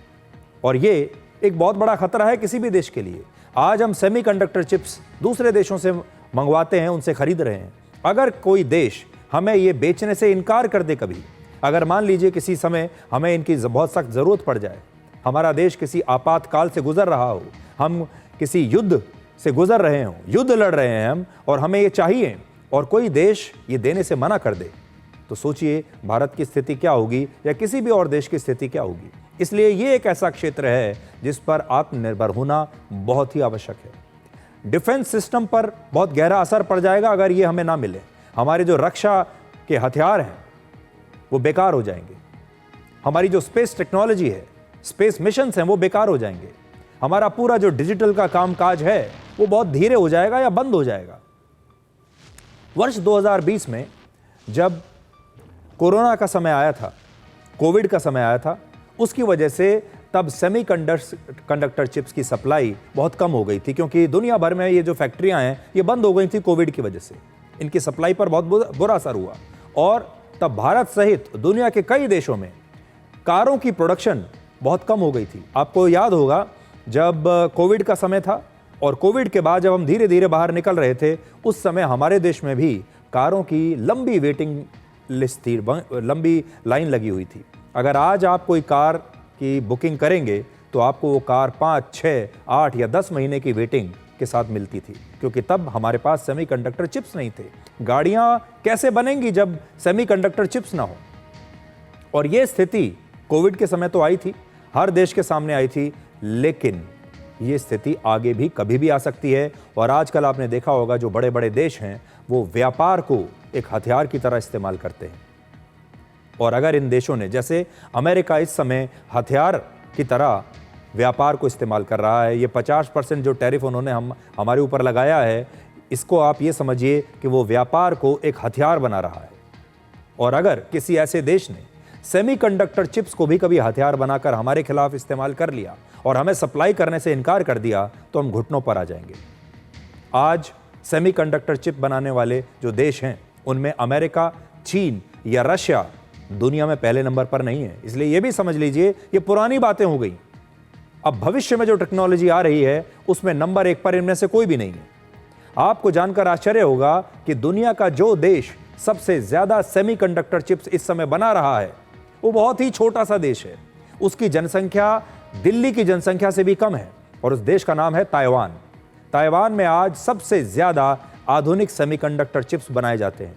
और ये एक बहुत बड़ा खतरा है किसी भी देश के लिए। आज हम सेमीकंडक्टर चिप्स दूसरे देशों से मंगवाते हैं, उनसे खरीद रहे हैं। अगर कोई देश हमें ये बेचने से इनकार कर दे कभी, अगर मान लीजिए किसी समय हमें इनकी बहुत सख्त ज़रूरत पड़ जाए, हमारा देश किसी आपातकाल से गुजर रहा हो, हम किसी युद्ध से गुजर रहे हों, युद्ध लड़ रहे हैं हम, और हमें ये चाहिए और कोई देश ये देने से मना कर दे, तो सोचिए भारत की स्थिति क्या होगी या किसी भी और देश की स्थिति क्या होगी। इसलिए ये एक ऐसा क्षेत्र है जिस पर आत्मनिर्भर होना बहुत ही आवश्यक है। डिफेंस सिस्टम पर बहुत गहरा असर पड़ जाएगा अगर ये हमें ना मिले। हमारे जो रक्षा के हथियार हैं वो बेकार हो जाएंगे, हमारी जो स्पेस टेक्नोलॉजी है, स्पेस मिशंस हैं, वो बेकार हो जाएंगे, हमारा पूरा जो डिजिटल का कामकाज है वो बहुत धीरे हो जाएगा या बंद हो जाएगा। वर्ष 2020 में जब कोरोना का समय आया था, कोविड का समय आया था, उसकी वजह से तब सेमीकंडक्टर चिप्स की सप्लाई बहुत कम हो गई थी, क्योंकि दुनिया भर में ये जो फैक्ट्रियां हैं ये बंद हो गई थी कोविड की वजह से। इनकी सप्लाई पर बहुत बुरा असर हुआ और तब भारत सहित दुनिया के कई देशों में कारों की प्रोडक्शन बहुत कम हो गई थी। आपको याद होगा जब कोविड का समय था और कोविड के बाद जब हम धीरे धीरे बाहर निकल रहे थे, उस समय हमारे देश में भी कारों की लंबी वेटिंग लिस्ट थी, लंबी लाइन लगी हुई थी। अगर आज आप कोई कार की बुकिंग करेंगे तो आपको वो कार 5, 6, 8 या 10 महीने की वेटिंग के साथ मिलती थी, क्योंकि तब हमारे पास सेमीकंडक्टर चिप्स नहीं थे। गाड़ियां कैसे बनेंगी जब सेमीकंडक्टर चिप्स ना हो? और ये स्थिति कोविड के समय तो आई थी, हर देश के सामने आई थी, लेकिन ये स्थिति आगे भी कभी भी आ सकती है। और आजकल आपने देखा होगा जो बड़े बड़े देश हैं वो व्यापार को एक हथियार की तरह इस्तेमाल करते हैं। और अगर इन देशों ने, जैसे अमेरिका इस समय हथियार की तरह व्यापार को इस्तेमाल कर रहा है, ये 50% जो टैरिफ उन्होंने हमारे ऊपर लगाया है, इसको आप ये समझिए कि वो व्यापार को एक हथियार बना रहा है। और अगर किसी ऐसे देश ने सेमीकंडक्टर चिप्स को भी कभी हथियार बनाकर हमारे खिलाफ इस्तेमाल कर लिया और हमें सप्लाई करने से इनकार कर दिया तो हम घुटनों पर आ जाएंगे। आज सेमीकंडक्टर चिप बनाने वाले जो देश हैं उनमें अमेरिका, चीन या रशिया दुनिया में पहले नंबर पर नहीं है। इसलिए यह भी समझ लीजिए ये पुरानी बातें हो गई। अब भविष्य में जो टेक्नोलॉजी आ रही है उसमें नंबर 1 पर इनमें से कोई भी नहीं है। आपको जानकर आश्चर्य होगा कि दुनिया का जो देश सबसे ज्यादा सेमीकंडक्टर चिप्स इस समय बना रहा है वो बहुत ही छोटा सा देश है। उसकी जनसंख्या दिल्ली की जनसंख्या से भी कम है और उस देश का नाम है ताइवान। ताइवान में आज सबसे ज्यादा आधुनिक सेमीकंडक्टर चिप्स बनाए जाते हैं।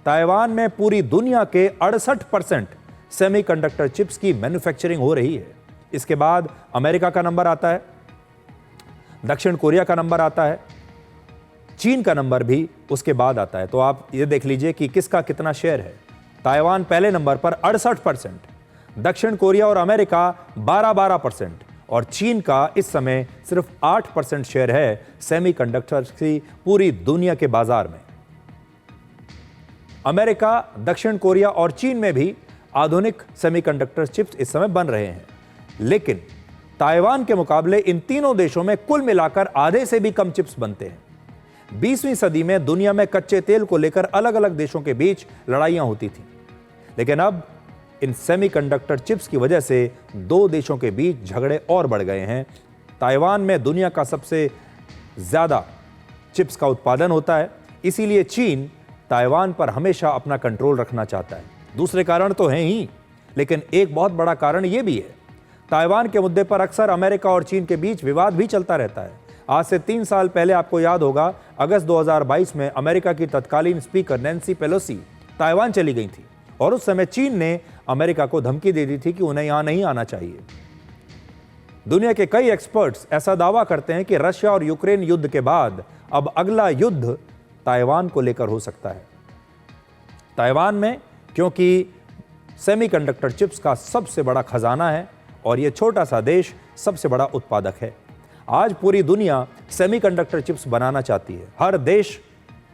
ताइवान में पूरी दुनिया के 68% सेमीकंडक्टर चिप्स की मैन्युफैक्चरिंग हो रही है। इसके बाद अमेरिका का नंबर आता है, दक्षिण कोरिया का नंबर आता है, चीन का नंबर भी उसके बाद आता है। तो आप ये देख लीजिए कि किसका कितना शेयर है। ताइवान पहले नंबर पर 68%, दक्षिण कोरिया और अमेरिका 12% और चीन का इस समय सिर्फ 8% शेयर है सेमीकंडक्टर की पूरी दुनिया के बाजार में। अमेरिका, दक्षिण कोरिया और चीन में भी आधुनिक सेमीकंडक्टर चिप्स इस समय बन रहे हैं, लेकिन ताइवान के मुकाबले इन तीनों देशों में कुल मिलाकर आधे से भी कम चिप्स बनते हैं। 20वीं सदी में दुनिया में कच्चे तेल को लेकर अलग अलग देशों के बीच लड़ाइयां होती थीं, लेकिन अब इन सेमीकंडक्टर चिप्स की वजह से दो देशों के बीच झगड़े और बढ़ गए हैं। ताइवान में दुनिया का सबसे ज्यादा चिप्स का उत्पादन होता है, इसीलिए चीन ताइवान पर हमेशा अपना कंट्रोल रखना चाहता है। दूसरे कारण तो हैं ही, लेकिन एक बहुत बड़ा कारण यह भी है, ताइवान के मुद्दे पर अक्सर अमेरिका और चीन के बीच विवाद भी चलता रहता है। आज से 3 साल पहले आपको याद होगा, अगस्त 2022 में अमेरिका की तत्कालीन स्पीकर नैन्सी पेलोसी ताइवान चली गई थी और उस समय चीन ने अमेरिका को धमकी दे दी थी कि उन्हें यहां नहीं आना चाहिए। दुनिया के कई एक्सपर्ट्स ऐसा दावा करते हैं कि रशिया और यूक्रेन युद्ध के बाद अब अगला युद्ध ताइवान को लेकर हो सकता है। ताइवान में क्योंकि सेमीकंडक्टर चिप्स का सबसे बड़ा खजाना है और यह छोटा सा देश सबसे बड़ा उत्पादक है। आज पूरी दुनिया सेमीकंडक्टर चिप्स बनाना चाहती है, हर देश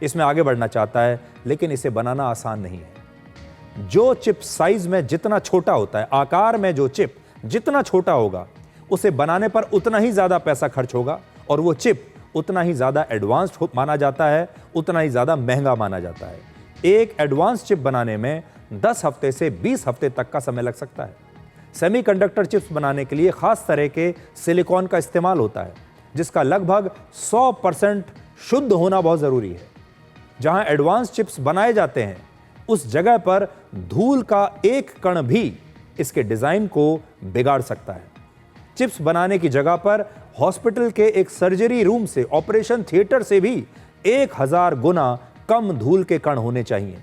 इसमें आगे बढ़ना चाहता है, लेकिन इसे बनाना आसान नहीं है। जो चिप साइज में जितना छोटा होता है, आकार में जो चिप जितना छोटा होगा, उसे बनाने पर उतना ही ज्यादा पैसा खर्च होगा और वो चिप उतना ही ज्यादा एडवांस्ड माना जाता है, उतना ही ज्यादा महंगा माना जाता है। एक एडवांस चिप बनाने में 10 हफ्ते से 20 हफ्ते तक का समय लग सकता है। सेमीकंडक्टर चिप्स बनाने के लिए खास तरह के सिलिकॉन का इस्तेमाल होता है, जिसका लगभग 100% शुद्ध होना बहुत जरूरी है। जहां एडवांस चिप्स बनाए जाते हैं, उस जगह पर धूल का एक कण भी इसके डिजाइन को बिगाड़ सकता है। चिप्स बनाने की जगह पर हॉस्पिटल के एक सर्जरी रूम से, ऑपरेशन थिएटर से भी 1000 गुना कम धूल के कण होने चाहिए।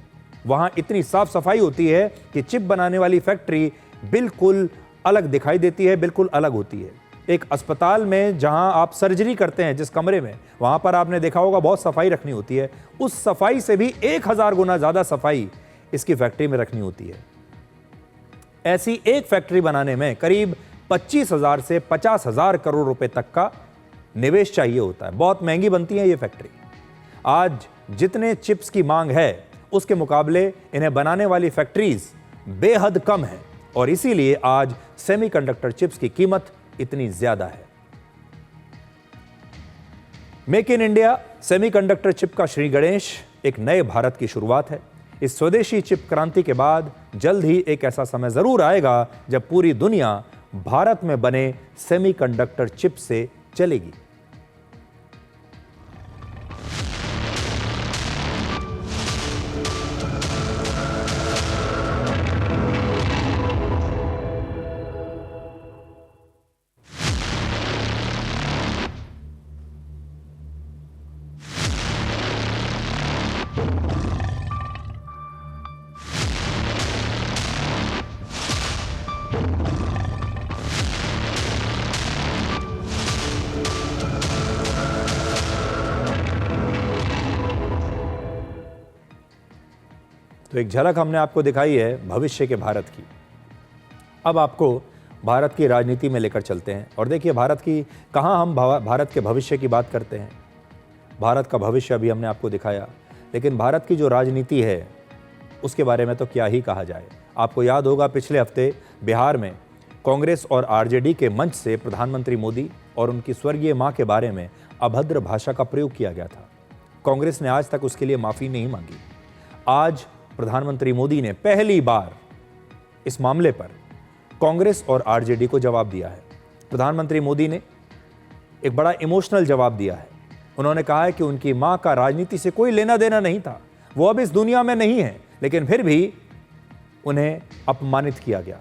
वहां इतनी साफ सफाई होती है कि चिप बनाने वाली फैक्ट्री बिल्कुल अलग दिखाई देती है, बिल्कुल अलग होती है। एक अस्पताल में जहां आप सर्जरी करते हैं, जिस कमरे में, वहां पर आपने देखा होगा बहुत सफाई रखनी होती है। उस सफाई से भी 1000 गुना ज्यादा सफाई इसकी फैक्ट्री में रखनी होती है। ऐसी एक फैक्ट्री बनाने में करीब 25,000 से 50,000 करोड़ रुपए तक का निवेश चाहिए होता है। बहुत महंगी बनती है ये फैक्ट्री। आज जितने चिप्स की मांग है, उसके मुकाबले इन्हें बनाने वाली फैक्ट्रीज बेहद कम है और इसीलिए आज सेमीकंडक्टर चिप्स की कीमत इतनी ज्यादा है। Make in India semiconductor chip का श्री गणेश एक नए भारत की शुरुआत है। इस स्वदेशी चिप क्रांति के बाद जल्द ही एक ऐसा समय जरूर आएगा जब पूरी दुनिया भारत में बने सेमीकंडक्टर चिप से चलेगी। तो एक झलक हमने आपको दिखाई है भविष्य के भारत की। अब आपको भारत की राजनीति में लेकर चलते हैं और देखिए भारत की कहाँ हम भारत के भविष्य की बात करते हैं। भारत का भविष्य अभी हमने आपको दिखाया, लेकिन भारत की जो राजनीति है उसके बारे में तो क्या ही कहा जाए। आपको याद होगा पिछले हफ्ते बिहार में कांग्रेस और आरजेडी के मंच से प्रधानमंत्री मोदी और उनकी स्वर्गीय मां के बारे में अभद्र भाषा का प्रयोग किया गया था। कांग्रेस ने आज तक उसके लिए माफी नहीं मांगी। आज प्रधानमंत्री मोदी ने पहली बार इस मामले पर कांग्रेस और आरजेडी को जवाब दिया है। प्रधानमंत्री मोदी ने एक बड़ा इमोशनल जवाब दिया है। उन्होंने कहा है कि उनकी मां का राजनीति से कोई लेना देना नहीं था, वो अब इस दुनिया में नहीं है, लेकिन फिर भी उन्हें अपमानित किया गया।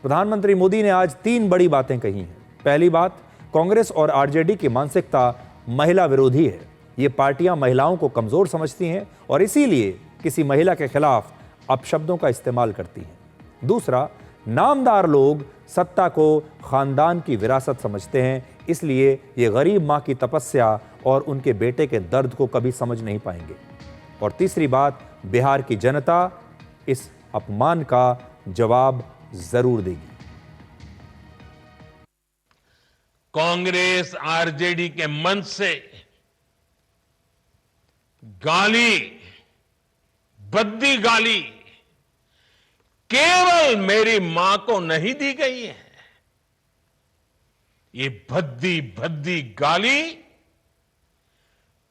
प्रधानमंत्री मोदी ने आज 3 बड़ी बातें कही हैं। पहली बात, कांग्रेस और आरजेडी की मानसिकता महिला विरोधी है। ये पार्टियां महिलाओं को कमजोर समझती हैं और इसीलिए किसी महिला के खिलाफ अपशब्दों का इस्तेमाल करती हैं। दूसरा, नामदार लोग सत्ता को खानदान की विरासत समझते हैं, इसलिए ये गरीब मां की तपस्या और उनके बेटे के दर्द को कभी समझ नहीं पाएंगे। और तीसरी बात, बिहार की जनता इस अपमान का जवाब जरूर देगी। कांग्रेस आरजेडी के मंच से गाली, भद्दी गाली केवल मेरी मां को नहीं दी गई है, ये भद्दी भद्दी गाली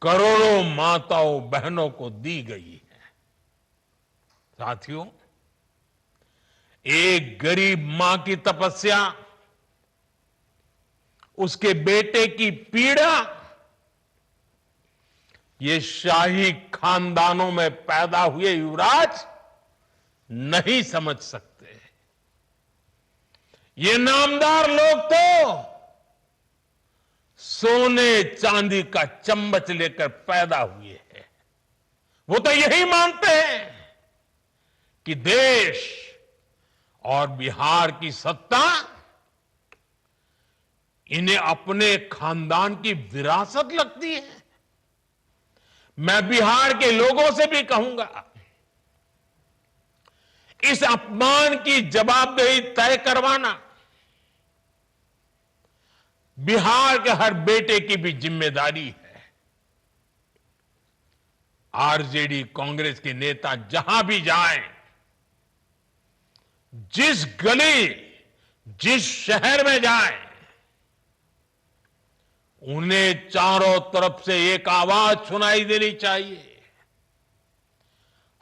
करोड़ों माताओं बहनों को दी गई है। साथियों, एक गरीब मां की तपस्या, उसके बेटे की पीड़ा, ये शाही खानदानों में पैदा हुए युवराज नहीं समझ सकते। ये नामदार लोग तो सोने चांदी का चम्मच लेकर पैदा हुए हैं। वो तो यही मानते हैं कि देश और बिहार की सत्ता इन्हें अपने खानदान की विरासत लगती है। मैं बिहार के लोगों से भी कहूंगा, इस अपमान की जवाबदेही तय करवाना बिहार के हर बेटे की भी जिम्मेदारी है। आरजेडी कांग्रेस के नेता जहां भी जाएं, जिस गली, जिस शहर में जाएं, उन्हें चारों तरफ से एक आवाज सुनाई देनी चाहिए।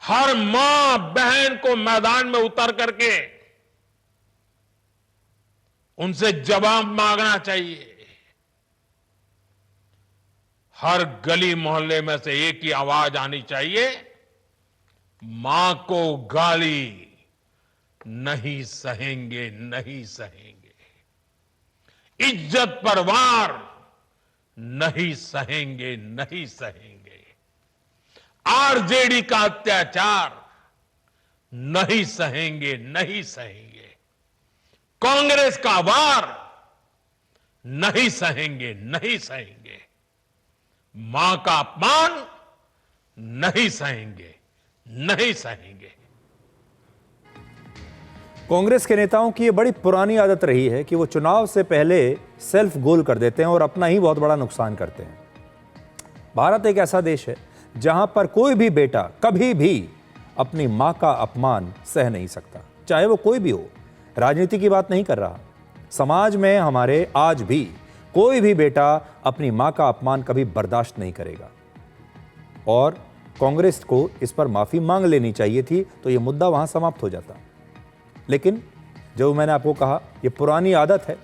हर मां बहन को मैदान में उतर करके उनसे जवाब मांगना चाहिए। हर गली मोहल्ले में से एक ही आवाज आनी चाहिए, मां को गाली नहीं सहेंगे, नहीं सहेंगे। इज्जत पर वार नहीं सहेंगे, नहीं सहेंगे। आरजेडी का अत्याचार नहीं सहेंगे, नहीं सहेंगे। कांग्रेस का वार नहीं सहेंगे, नहीं सहेंगे। मां का अपमान नहीं सहेंगे, नहीं सहेंगे। कांग्रेस के नेताओं की ये बड़ी पुरानी आदत रही है कि वो चुनाव से पहले सेल्फ गोल कर देते हैं और अपना ही बहुत बड़ा नुकसान करते हैं। भारत एक ऐसा देश है जहां पर कोई भी बेटा कभी भी अपनी मां का अपमान सह नहीं सकता, चाहे वो कोई भी हो। राजनीति की बात नहीं कर रहा, समाज में हमारे आज भी कोई भी बेटा अपनी मां का अपमान कभी बर्दाश्त नहीं करेगा। और कांग्रेस को इस पर माफी मांग लेनी चाहिए थी, तो यह मुद्दा वहां समाप्त हो जाता। लेकिन जो मैंने आपको कहा, यह पुरानी आदत है।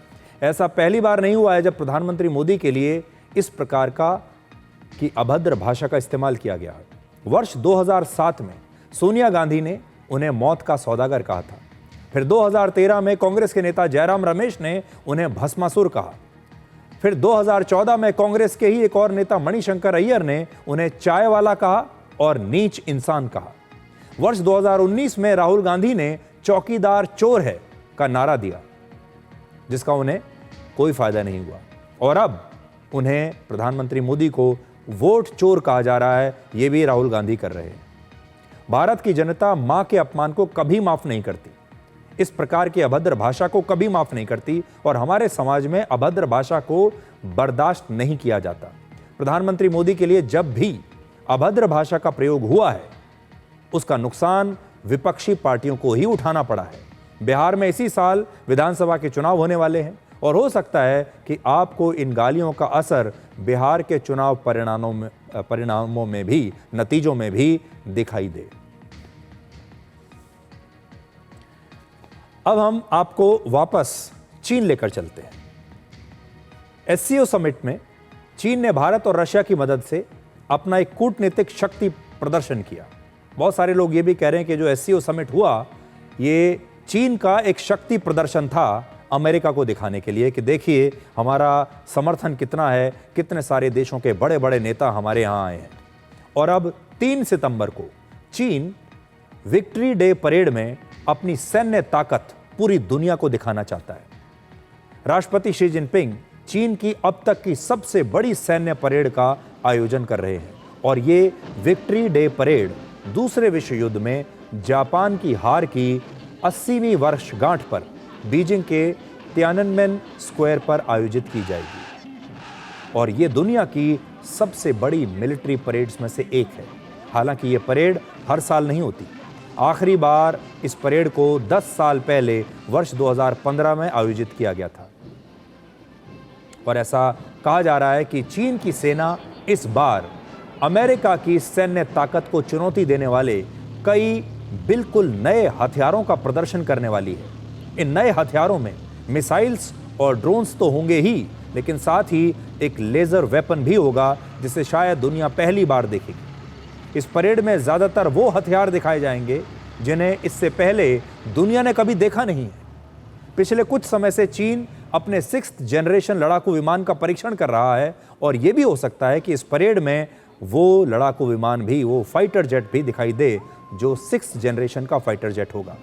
ऐसा पहली बार नहीं हुआ है जब प्रधानमंत्री मोदी के लिए इस प्रकार की अभद्र भाषा का इस्तेमाल किया गया है। वर्ष 2007 में सोनिया गांधी ने उन्हें मौत का सौदागर कहा था। फिर 2013 में कांग्रेस के नेता जयराम रमेश ने उन्हें भस्मासुर कहा। फिर 2014 में कांग्रेस के ही एक और नेता मणिशंकर अय्यर ने उन्हें चाय वाला कहा और नीच इंसान कहा। वर्ष 2019 में राहुल गांधी ने चौकीदार चोर है का नारा दिया, जिसका उन्हें कोई फायदा नहीं हुआ। और अब उन्हें प्रधानमंत्री मोदी को वोट चोर कहा जा रहा है, यह भी राहुल गांधी कर रहे हैं। भारत की जनता मां के अपमान को कभी माफ नहीं करती, इस प्रकार की अभद्र भाषा को कभी माफ नहीं करती, और हमारे समाज में अभद्र भाषा को बर्दाश्त नहीं किया जाता। प्रधानमंत्री मोदी के लिए जब भी अभद्र भाषा का प्रयोग हुआ है, उसका नुकसान विपक्षी पार्टियों को ही उठाना पड़ा है। बिहार में इसी साल विधानसभा के चुनाव होने वाले हैं और हो सकता है कि आपको इन गालियों का असर बिहार के चुनाव परिणामों में भी, नतीजों में भी दिखाई दे। अब हम आपको वापस चीन लेकर चलते हैं। एससीओ समिट में चीन ने भारत और रशिया की मदद से अपना एक कूटनीतिक शक्ति प्रदर्शन किया। बहुत सारे लोग ये भी कह रहे हैं कि जो एससीओ समिट हुआ, ये चीन का एक शक्ति प्रदर्शन था अमेरिका को दिखाने के लिए कि देखिए हमारा समर्थन कितना है, कितने सारे देशों के बड़े बड़े नेता हमारे यहाँ आए हैं। और अब 3 सितंबर को चीन विक्ट्री डे परेड में अपनी सैन्य ताकत पूरी दुनिया को दिखाना चाहता है। राष्ट्रपति शी जिनपिंग चीन की अब तक की सबसे बड़ी सैन्य परेड का आयोजन कर रहे हैं और ये विक्ट्री डे परेड दूसरे विश्व युद्ध में जापान की हार की 80वीं वर्षगांठ पर बीजिंग के तियाननमेन स्क्वायर पर आयोजित की जाएगी और ये दुनिया की सबसे बड़ी मिलिट्री परेड्स में से एक है। हालांकि ये परेड हर साल नहीं होती। आखिरी बार इस परेड को 10 साल पहले वर्ष 2015 में आयोजित किया गया था और ऐसा कहा जा रहा है कि चीन की सेना इस बार अमेरिका की सैन्य ताकत को चुनौती देने वाले कई बिल्कुल नए हथियारों का प्रदर्शन करने वाली है। इन नए हथियारों में मिसाइल्स और ड्रोन्स तो होंगे ही, लेकिन साथ ही एक लेजर वेपन भी होगा जिसे शायद दुनिया पहली बार देखेगी। इस परेड में ज्यादातर वो हथियार दिखाए जाएंगे जिन्हें इससे पहले दुनिया ने कभी देखा नहीं है। पिछले कुछ समय से चीन अपने 6th जनरेशन लड़ाकू विमान का परीक्षण कर रहा है और यह भी हो सकता है कि इस परेड में वो लड़ाकू विमान भी, वो फाइटर जेट भी दिखाई दे जो 6th जनरेशन का फाइटर जेट होगा।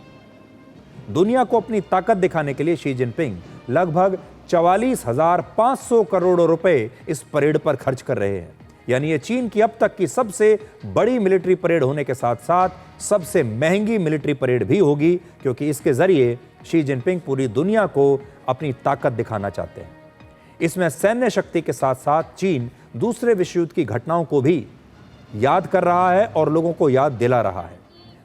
दुनिया को अपनी ताकत दिखाने के लिए शी जिनपिंग लगभग 44,500 करोड़ रुपए इस परेड पर खर्च कर रहे हैं। यानी ये चीन की अब तक की सबसे बड़ी मिलिट्री परेड होने के साथ साथ सबसे महंगी मिलिट्री परेड भी होगी, क्योंकि इसके जरिए शी जिनपिंग पूरी दुनिया को अपनी ताकत दिखाना चाहते हैं। इसमें सैन्य शक्ति के साथ साथ चीन दूसरे विश्व युद्ध की घटनाओं को भी याद कर रहा है और लोगों को याद दिला रहा है।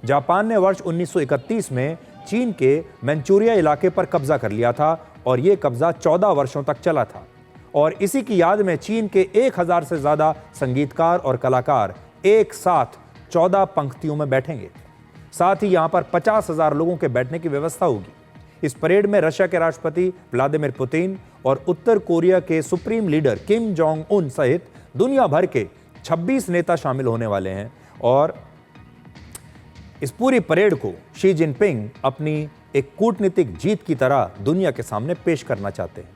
जापान ने वर्ष 1931 में चीन के मंचूरिया इलाके पर कब्जा कर लिया था और यह कब्जा 14 वर्षों तक चला था और इसी की याद में चीन के 1000 से ज्यादा संगीतकार और कलाकार एक साथ 14 पंक्तियों में बैठेंगे। साथ ही यहां पर 50,000 लोगों के बैठने की व्यवस्था होगी। इस परेड में रशिया के राष्ट्रपति व्लादिमीर पुतिन और उत्तर कोरिया के supreme leader Kim Jong Un सहित दुनिया भर के 26 नेता शामिल होने वाले हैं। और इस पूरी परेड को शी जिनपिंग अपनी एक कूटनीतिक जीत की तरह दुनिया के सामने पेश करना चाहते हैं।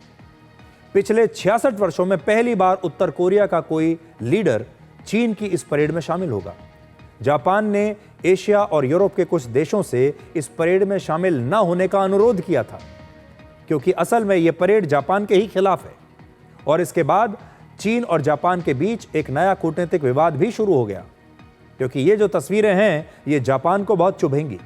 पिछले 66 वर्षों में पहली बार उत्तर कोरिया का कोई लीडर चीन की इस परेड में शामिल होगा। जापान ने एशिया और यूरोप के कुछ देशों से इस परेड में शामिल न होने का अनुरोध किया था, क्योंकि असल में यह परेड जापान के ही खिलाफ है। और इसके बाद चीन और जापान के बीच एक नया कूटनीतिक विवाद भी शुरू हो गया, क्योंकि ये जो तस्वीरें हैं ये जापान को बहुत चुभेंगी।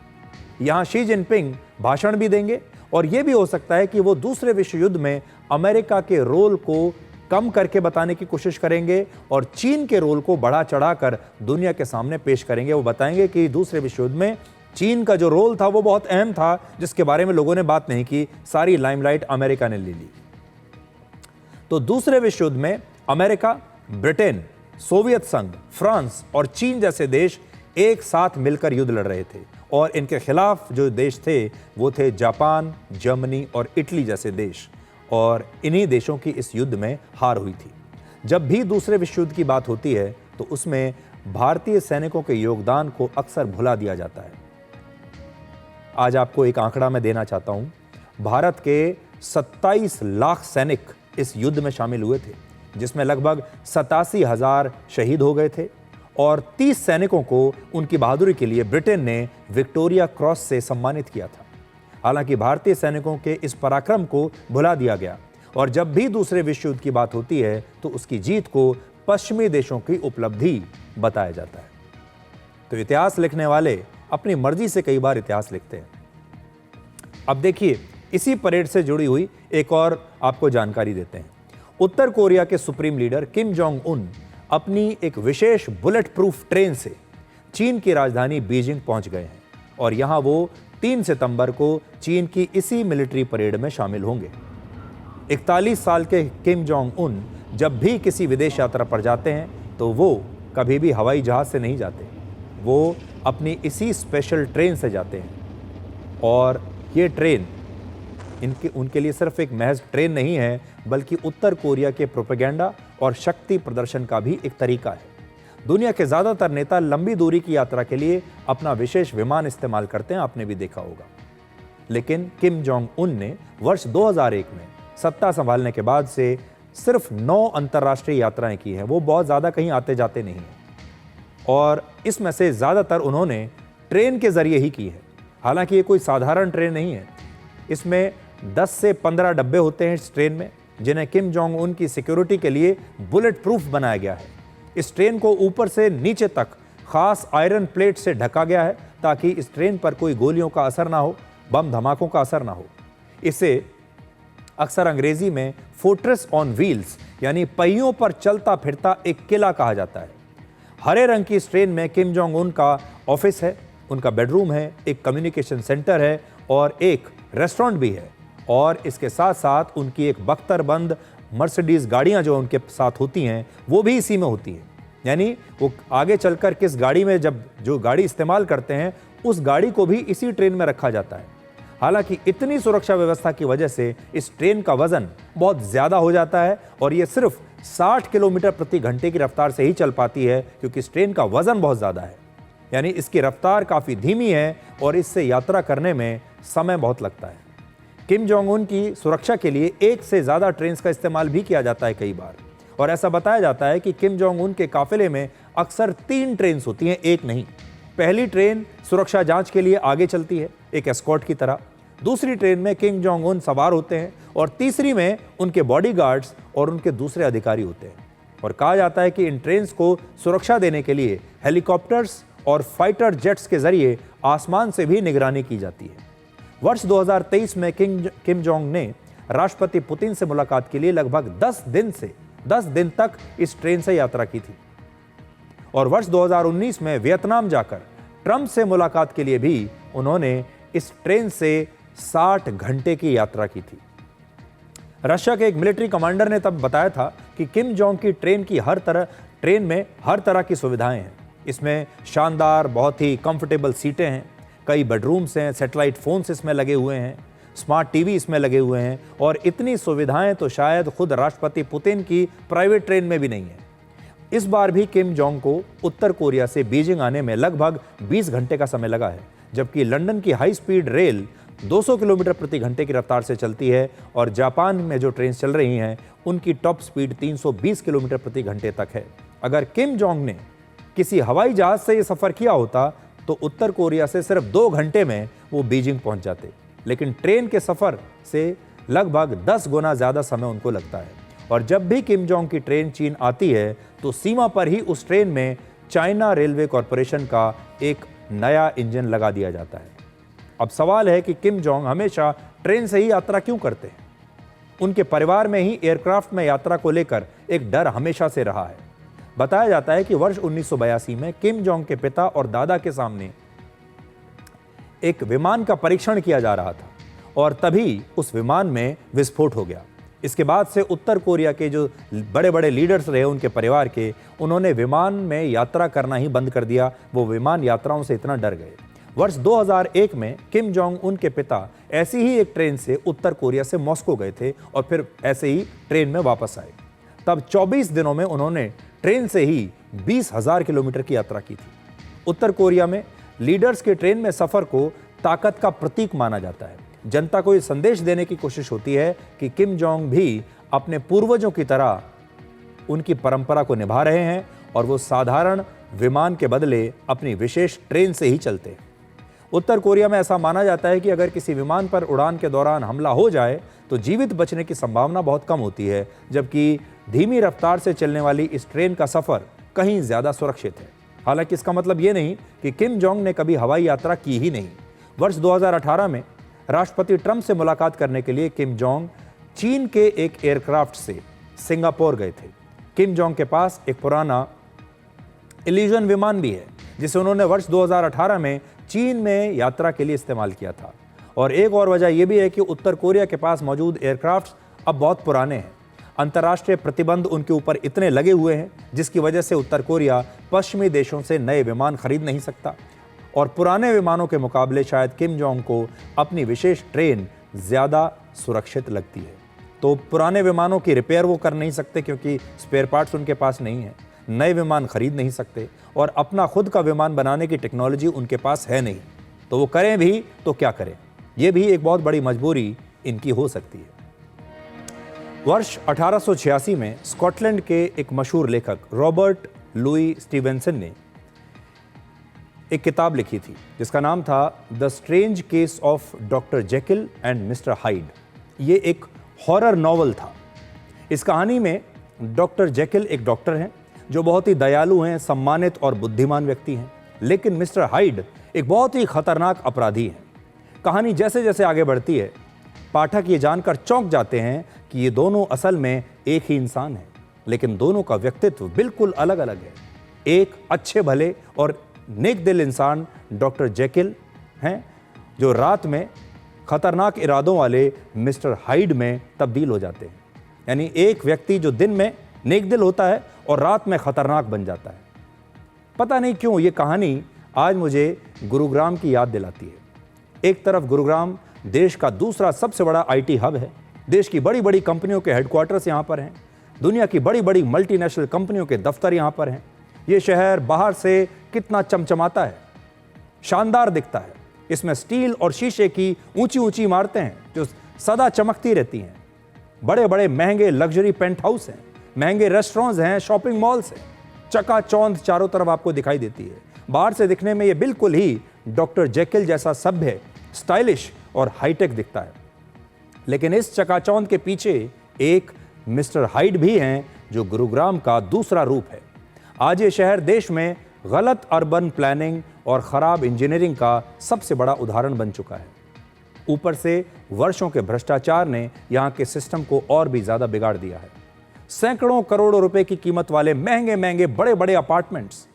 यहां शी जिनपिंग भाषण भी देंगे और यह भी हो सकता है कि वो दूसरे विश्व युद्ध में अमेरिका के रोल को कम करके बताने की कोशिश करेंगे और चीन के रोल को बढ़ा चढ़ाकर दुनिया के सामने पेश करेंगे। वो बताएंगे कि दूसरे विश्व युद्ध में चीन का जो रोल था वो बहुत अहम था, जिसके बारे में लोगों ने बात नहीं की, सारी लाइमलाइट अमेरिका ने ले ली। तो दूसरे विश्व युद्ध में अमेरिका, ब्रिटेन, सोवियत संघ, फ्रांस और चीन जैसे देश एक साथ मिलकर युद्ध लड़ रहे थे और इनके खिलाफ जो देश थे वो थे जापान, जर्मनी और इटली जैसे देश। और इन्हीं देशों की इस युद्ध में हार हुई थी। जब भी दूसरे विश्व युद्ध की बात होती है तो उसमें भारतीय सैनिकों के योगदान को अक्सर भुला दिया जाता है। आज आपको एक आंकड़ा मैं देना चाहता हूं। भारत के 27 लाख सैनिक इस युद्ध में शामिल हुए थे, जिसमें लगभग 87,000 शहीद हो गए थे और 30 सैनिकों को उनकी बहादुरी के लिए ब्रिटेन ने विक्टोरिया क्रॉस से सम्मानित किया था। हालांकि भारतीय सैनिकों के इस पराक्रम को भुला दिया गया और जब भी दूसरे विश्व युद्ध की बात होती है तो उसकी जीत को पश्चिमी देशों की उपलब्धि बताया जाता है। तो इतिहास लिखने वाले अपनी मर्जी से कई बार इतिहास लिखते हैं। अब देखिए, इसी परेड से जुड़ी हुई एक और आपको जानकारी देते हैं। उत्तर कोरिया के supreme leader Kim Jong Un अपनी एक विशेष बुलेट प्रूफ ट्रेन से चीन की राजधानी बीजिंग पहुंच गए हैं और यहां वो 3 सितंबर को चीन की इसी मिलिट्री परेड में शामिल होंगे। 41 साल के किम जोंग उन जब भी किसी विदेश यात्रा पर जाते हैं तो वो कभी भी हवाई जहाज से नहीं जाते, वो अपनी इसी स्पेशल ट्रेन से जाते हैं। और ये ट्रेन उनके लिए सिर्फ एक महज ट्रेन नहीं है, बल्कि उत्तर कोरिया के प्रोपेगेंडा और शक्ति प्रदर्शन का भी एक तरीका है। दुनिया के ज्यादातर नेता लंबी दूरी की यात्रा के लिए अपना विशेष विमान इस्तेमाल करते हैं, आपने भी देखा होगा। लेकिन किम जोंग उन ने वर्ष 2001 में सत्ता संभालने के बाद से सिर्फ 9 अंतर्राष्ट्रीय यात्राएं की हैं। वो बहुत ज्यादा कहीं आते जाते नहीं हैं और इसमें से ज्यादातर उन्होंने ट्रेन के जरिए ही की है। हालांकि ये कोई साधारण ट्रेन नहीं है, इसमें 10 से 15 डब्बे होते हैं इस ट्रेन में, जिन्हें किम जोंग उन की सिक्योरिटी के लिए बुलेट प्रूफ बनाया गया है। इस ट्रेन को ऊपर से नीचे तक खास आयरन प्लेट से ढका गया है ताकि इस ट्रेन पर कोई गोलियों का असर ना हो, बम धमाकों का असर ना हो। इसे अक्सर अंग्रेजी में फोर्ट्रेस ऑन व्हील्स यानी पहियों पर चलता फिरता एक किला कहा जाता है। हरे रंग की इस ट्रेन में किम जोंग उन का ऑफिस है, उनका बेडरूम है, एक कम्युनिकेशन सेंटर है और एक रेस्टोरेंट भी है। और इसके साथ साथ उनकी एक बख्तरबंद मर्सिडीज गाड़ियां जो उनके साथ होती हैं वो भी इसी में होती है। यानी वो आगे चलकर किस गाड़ी में जब जो गाड़ी इस्तेमाल करते हैं उस गाड़ी को भी इसी ट्रेन में रखा जाता है। हालांकि इतनी सुरक्षा व्यवस्था की वजह से इस ट्रेन का वजन बहुत ज्यादा हो जाता है और ये सिर्फ 60 किलोमीटर प्रति घंटे की रफ्तार से ही चल पाती है, क्योंकि इस ट्रेन का वजन बहुत ज्यादा है। यानी इसकी रफ्तार काफी धीमी है और इससे यात्रा करने में समय बहुत लगता है। किम जोंग उन की सुरक्षा के लिए एक से ज्यादा ट्रेन का इस्तेमाल भी किया जाता है कई बार, और ऐसा बताया जाता है कि किम जोंग उन के काफिले में अक्सर 3 ट्रेन होती हैं, एक नहीं। पहली ट्रेन सुरक्षा जांच के लिए आगे चलती है एक एस्कॉर्ट की तरह, दूसरी ट्रेन में किम जोंग उन सवार होते हैं और तीसरी में उनके बॉडीगार्ड्स और उनके दूसरे अधिकारी होते हैं। और कहा जाता है कि इन ट्रेन को सुरक्षा देने के लिए हेलीकॉप्टर्स और फाइटर जेट्स के जरिए आसमान से भी निगरानी की जाती है। वर्ष 2023 में किम जोंग ने राष्ट्रपति पुतिन से मुलाकात के लिए लगभग 10 दिन तक इस ट्रेन से यात्रा की थी और वर्ष 2019 में वियतनाम जाकर ट्रंप से मुलाकात के लिए भी उन्होंने इस ट्रेन से 60 घंटे की यात्रा की थी। रशिया के एक मिलिट्री कमांडर ने तब बताया था कि किम जोंग की ट्रेन में हर तरह की सुविधाएं हैं। इसमें शानदार, बहुत ही कंफर्टेबल सीटें हैं, कई बेडरूम्स हैं, सैटेलाइट फोन्स इसमें लगे हुए हैं, स्मार्ट टीवी इसमें लगे हुए हैं और इतनी सुविधाएं तो शायद खुद राष्ट्रपति पुतिन की प्राइवेट ट्रेन में भी नहीं है। इस बार भी किम जोंग को उत्तर कोरिया से बीजिंग आने में लगभग 20 घंटे का समय लगा है, जबकि लंदन की हाई स्पीड रेल 200 किलोमीटर प्रति घंटे की रफ्तार से चलती है और जापान में जो ट्रेन चल रही हैं उनकी टॉप स्पीड 320 किलोमीटर प्रति घंटे तक है। अगर किम जोंग ने किसी हवाई जहाज से यह सफर किया होता तो उत्तर कोरिया से सिर्फ 2 घंटे में वो बीजिंग पहुंच जाते, लेकिन ट्रेन के सफर से लगभग 10 गुना ज्यादा समय उनको लगता है। और जब भी किम जोंग की ट्रेन चीन आती है तो सीमा पर ही उस ट्रेन में चाइना रेलवे कॉरपोरेशन का एक नया इंजन लगा दिया जाता है। अब सवाल है कि किम जोंग हमेशा ट्रेन से ही यात्रा क्यों करते हैं? उनके परिवार में ही एयरक्राफ्ट में यात्रा को लेकर एक डर हमेशा से रहा है। बताया जाता है कि वर्ष 1982 में किम जोंग के पिता और दादा के सामने एक विमान का परीक्षण किया जा रहा था और तभी उस विमान में विस्फोट हो गया। इसके बाद से उत्तर कोरिया के जो बड़े बड़े लीडर्स रहे उनके परिवार के, उन्होंने विमान में यात्रा करना ही बंद कर दिया। वो विमान यात्राओं से इतना डर गए। वर्ष 2001 में किम जोंग उन के पिता ऐसी ही एक ट्रेन से उत्तर कोरिया से मॉस्को गए थे और फिर ऐसे ही ट्रेन में वापस आए। तब 24 दिनों में उन्होंने ट्रेन से ही 20,000 किलोमीटर की यात्रा की थी। उत्तर कोरिया में लीडर्स के ट्रेन में सफर को ताकत का प्रतीक माना जाता है। जनता को यह संदेश देने की कोशिश होती है कि किम जोंग भी अपने पूर्वजों की तरह उनकी परंपरा को निभा रहे हैं और वो साधारण विमान के बदले अपनी विशेष ट्रेन से ही चलते हैं। उत्तर कोरिया में ऐसा माना जाता है कि अगर किसी विमान पर उड़ान के दौरान हमला हो जाए तो जीवित बचने की संभावना बहुत कम होती है, जबकि धीमी रफ्तार से चलने वाली इस ट्रेन का सफर कहीं ज्यादा सुरक्षित है। हालांकि इसका मतलब ये नहीं कि किम जोंग ने कभी हवाई यात्रा की ही नहीं। वर्ष 2018 में राष्ट्रपति ट्रंप से मुलाकात करने के लिए किम जोंग चीन के एक एयरक्राफ्ट से सिंगापुर गए थे। किम जोंग के पास एक पुराना इल्यूजन विमान भी है जिसे उन्होंने वर्ष 2018 में चीन में यात्रा के लिए इस्तेमाल किया था। और एक और वजह यह भी है कि उत्तर कोरिया के पास मौजूद एयरक्राफ्ट अब बहुत पुराने हैं। अंतर्राष्ट्रीय प्रतिबंध उनके ऊपर इतने लगे हुए हैं जिसकी वजह से उत्तर कोरिया पश्चिमी देशों से नए विमान खरीद नहीं सकता और पुराने विमानों के मुकाबले शायद किम जोंग को अपनी विशेष ट्रेन ज़्यादा सुरक्षित लगती है। तो पुराने विमानों की रिपेयर वो कर नहीं सकते क्योंकि स्पेयर पार्ट्स उनके पास नहीं है, नए विमान खरीद नहीं सकते और अपना खुद का विमान बनाने की टेक्नोलॉजी उनके पास है नहीं। तो वो करें भी तो क्या करें, ये भी एक बहुत बड़ी मजबूरी इनकी हो सकती है। वर्ष 1886 में स्कॉटलैंड के एक मशहूर लेखक रॉबर्ट लुई स्टीवेंसन ने एक किताब लिखी थी जिसका नाम था the strange case of doctor Jekyll and mister hide. ये एक हॉरर नॉवल था। इस कहानी में डॉक्टर जेकिल एक डॉक्टर हैं जो बहुत ही दयालु हैं, सम्मानित और बुद्धिमान व्यक्ति हैं, लेकिन मिस्टर हाइड एक बहुत ही खतरनाक अपराधी हैं। कहानी जैसे जैसे आगे बढ़ती है पाठक ये जानकर चौंक जाते हैं कि ये दोनों असल में एक ही इंसान है, लेकिन दोनों का व्यक्तित्व बिल्कुल अलग अलग है। एक अच्छे भले और नेक दिल इंसान डॉक्टर जेकिल हैं जो रात में खतरनाक इरादों वाले मिस्टर हाइड में तब्दील हो जाते हैं। यानी एक व्यक्ति जो दिन में नेक दिल होता है और रात में खतरनाक बन जाता है। पता नहीं क्यों ये कहानी आज मुझे गुरुग्राम की याद दिलाती है। एक तरफ गुरुग्राम देश का दूसरा सबसे बड़ा आईटी हब है। देश की बड़ी बड़ी कंपनियों के हेडक्वार्टर्स यहाँ पर हैं। दुनिया की बड़ी बड़ी मल्टीनेशनल कंपनियों के दफ्तर यहाँ पर हैं। ये शहर बाहर से कितना चमचमाता है, शानदार दिखता है। इसमें स्टील और शीशे की ऊंची ऊंची इमारतें हैं जो सदा चमकती रहती हैं। बड़े बड़े महंगे लग्जरी पेंट हाउस हैं, महंगे रेस्टोरेंट्स हैं, शॉपिंग मॉल्स हैं। चकाचौंध चारों तरफ आपको दिखाई देती है। बाहर से दिखने में ये बिल्कुल ही डॉक्टर जेकिल जैसा सभ्य, स्टाइलिश और हाईटेक दिखता है। लेकिन इस चकाचौंध के पीछे एक मिस्टर हाइड भी हैं जो गुरुग्राम का दूसरा रूप है। आज ये शहर देश में गलत अर्बन प्लानिंग और खराब इंजीनियरिंग का सबसे बड़ा उदाहरण बन चुका है। ऊपर से वर्षों के भ्रष्टाचार ने यहाँ के सिस्टम को और भी ज्यादा बिगाड़ दिया है। सैकड़ों करोड़ों रुपए की कीमत वाले महंगे महंगे बड़े बड़े अपार्टमेंट्स,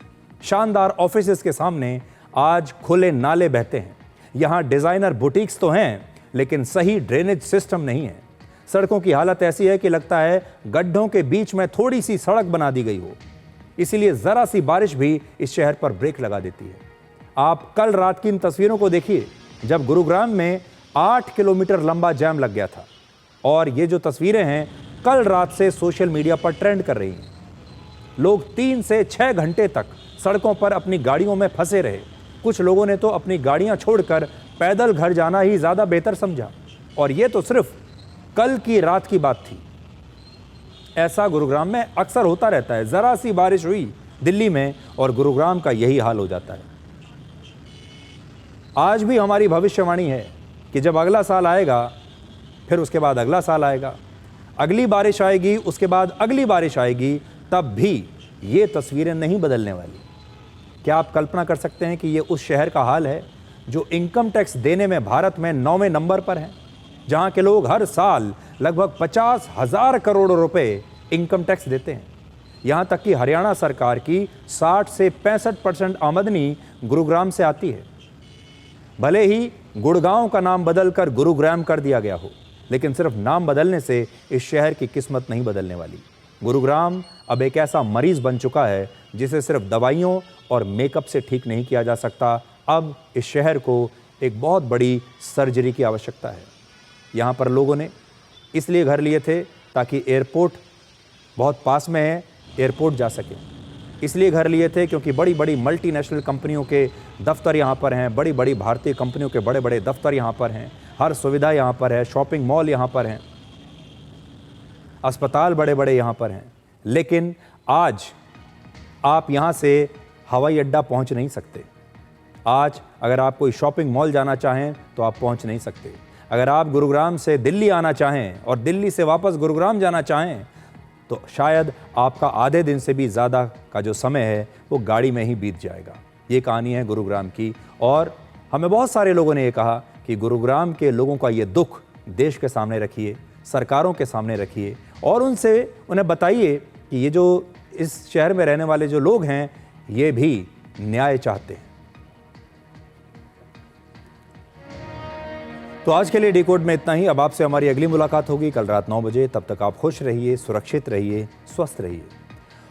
शानदार ऑफिसेस के सामने आज खुले नाले बहते हैं। यहाँ डिजाइनर बुटीक्स तो हैं लेकिन सही ड्रेनेज सिस्टम नहीं है। सड़कों की हालत ऐसी है कि लगता है गड्ढों के बीच में थोड़ी सी सड़क बना दी गई हो। इसीलिए जरा सी बारिश भी इस शहर पर ब्रेक लगा देती है। आप कल रात की इन तस्वीरों को देखिए, जब गुरुग्राम में 8 किलोमीटर लंबा जाम लग गया था। और ये जो तस्वीरें हैं कल रात से सोशल मीडिया पर ट्रेंड कर रही हैं। लोग 3 से 6 घंटे तक सड़कों पर अपनी गाड़ियों में फंसे रहे। कुछ लोगों ने तो अपनी गाड़ियां छोड़कर पैदल घर जाना ही ज़्यादा बेहतर समझा। और ये तो सिर्फ कल की रात की बात थी। ऐसा गुरुग्राम में अक्सर होता रहता है। ज़रा सी बारिश हुई दिल्ली में और गुरुग्राम का यही हाल हो जाता है। आज भी हमारी भविष्यवाणी है कि जब अगला साल आएगा, फिर उसके बाद अगला साल आएगा, अगली बारिश आएगी, उसके बाद अगली बारिश आएगी, तब भी ये तस्वीरें नहीं बदलने वाली। क्या आप कल्पना कर सकते हैं कि ये उस शहर का हाल है जो इनकम टैक्स देने में भारत में 9वें नंबर पर है, जहां के लोग हर साल लगभग 50,000 करोड़ रुपए इनकम टैक्स देते हैं। यहां तक कि हरियाणा सरकार की 60 से 65% आमदनी गुरुग्राम से आती है। भले ही गुड़गांव का नाम बदलकर गुरुग्राम कर दिया गया हो, लेकिन सिर्फ नाम बदलने से इस शहर की किस्मत नहीं बदलने वाली। गुरुग्राम अब एक ऐसा मरीज बन चुका है जिसे सिर्फ दवाइयों और मेकअप से ठीक नहीं किया जा सकता। अब इस शहर को एक बहुत बड़ी सर्जरी की आवश्यकता है। यहाँ पर लोगों ने इसलिए घर लिए थे ताकि एयरपोर्ट बहुत पास में है, एयरपोर्ट जा सके। इसलिए घर लिए थे क्योंकि बड़ी बड़ी मल्टीनेशनल कंपनियों के दफ्तर यहाँ पर हैं, बड़ी बड़ी भारतीय कंपनियों के बड़े बड़े दफ्तर यहाँ पर हैं, हर सुविधा यहाँ पर है, शॉपिंग मॉल यहाँ पर हैं, अस्पताल बड़े बड़े यहाँ पर हैं। लेकिन आज आप यहाँ से हवाई अड्डा पहुँच नहीं सकते। आज अगर आप कोई शॉपिंग मॉल जाना चाहें तो आप पहुँच नहीं सकते। अगर आप गुरुग्राम से दिल्ली आना चाहें और दिल्ली से वापस गुरुग्राम जाना चाहें तो शायद आपका आधे दिन से भी ज़्यादा का जो समय है वो गाड़ी में ही बीत जाएगा। ये कहानी है गुरुग्राम की। और हमें बहुत सारे लोगों ने ये कहा कि गुरुग्राम के लोगों का ये दुख देश के सामने रखिए, सरकारों के सामने रखिए और उन्हें बताइए कि ये जो इस शहर में रहने वाले जो लोग हैं ये भी न्याय चाहते हैं। तो आज के लिए डिकोड में इतना ही। अब आपसे हमारी अगली मुलाकात होगी कल रात 9 बजे। तब तक आप खुश रहिए, सुरक्षित रहिए, स्वस्थ रहिए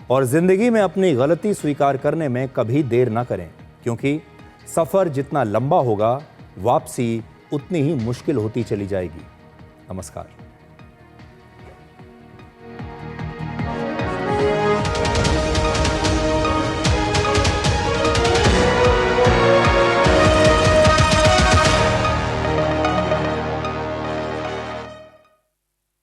और ज़िंदगी में अपनी गलती स्वीकार करने में कभी देर ना करें, क्योंकि सफ़र जितना लंबा होगा वापसी उतनी ही मुश्किल होती चली जाएगी। नमस्कार।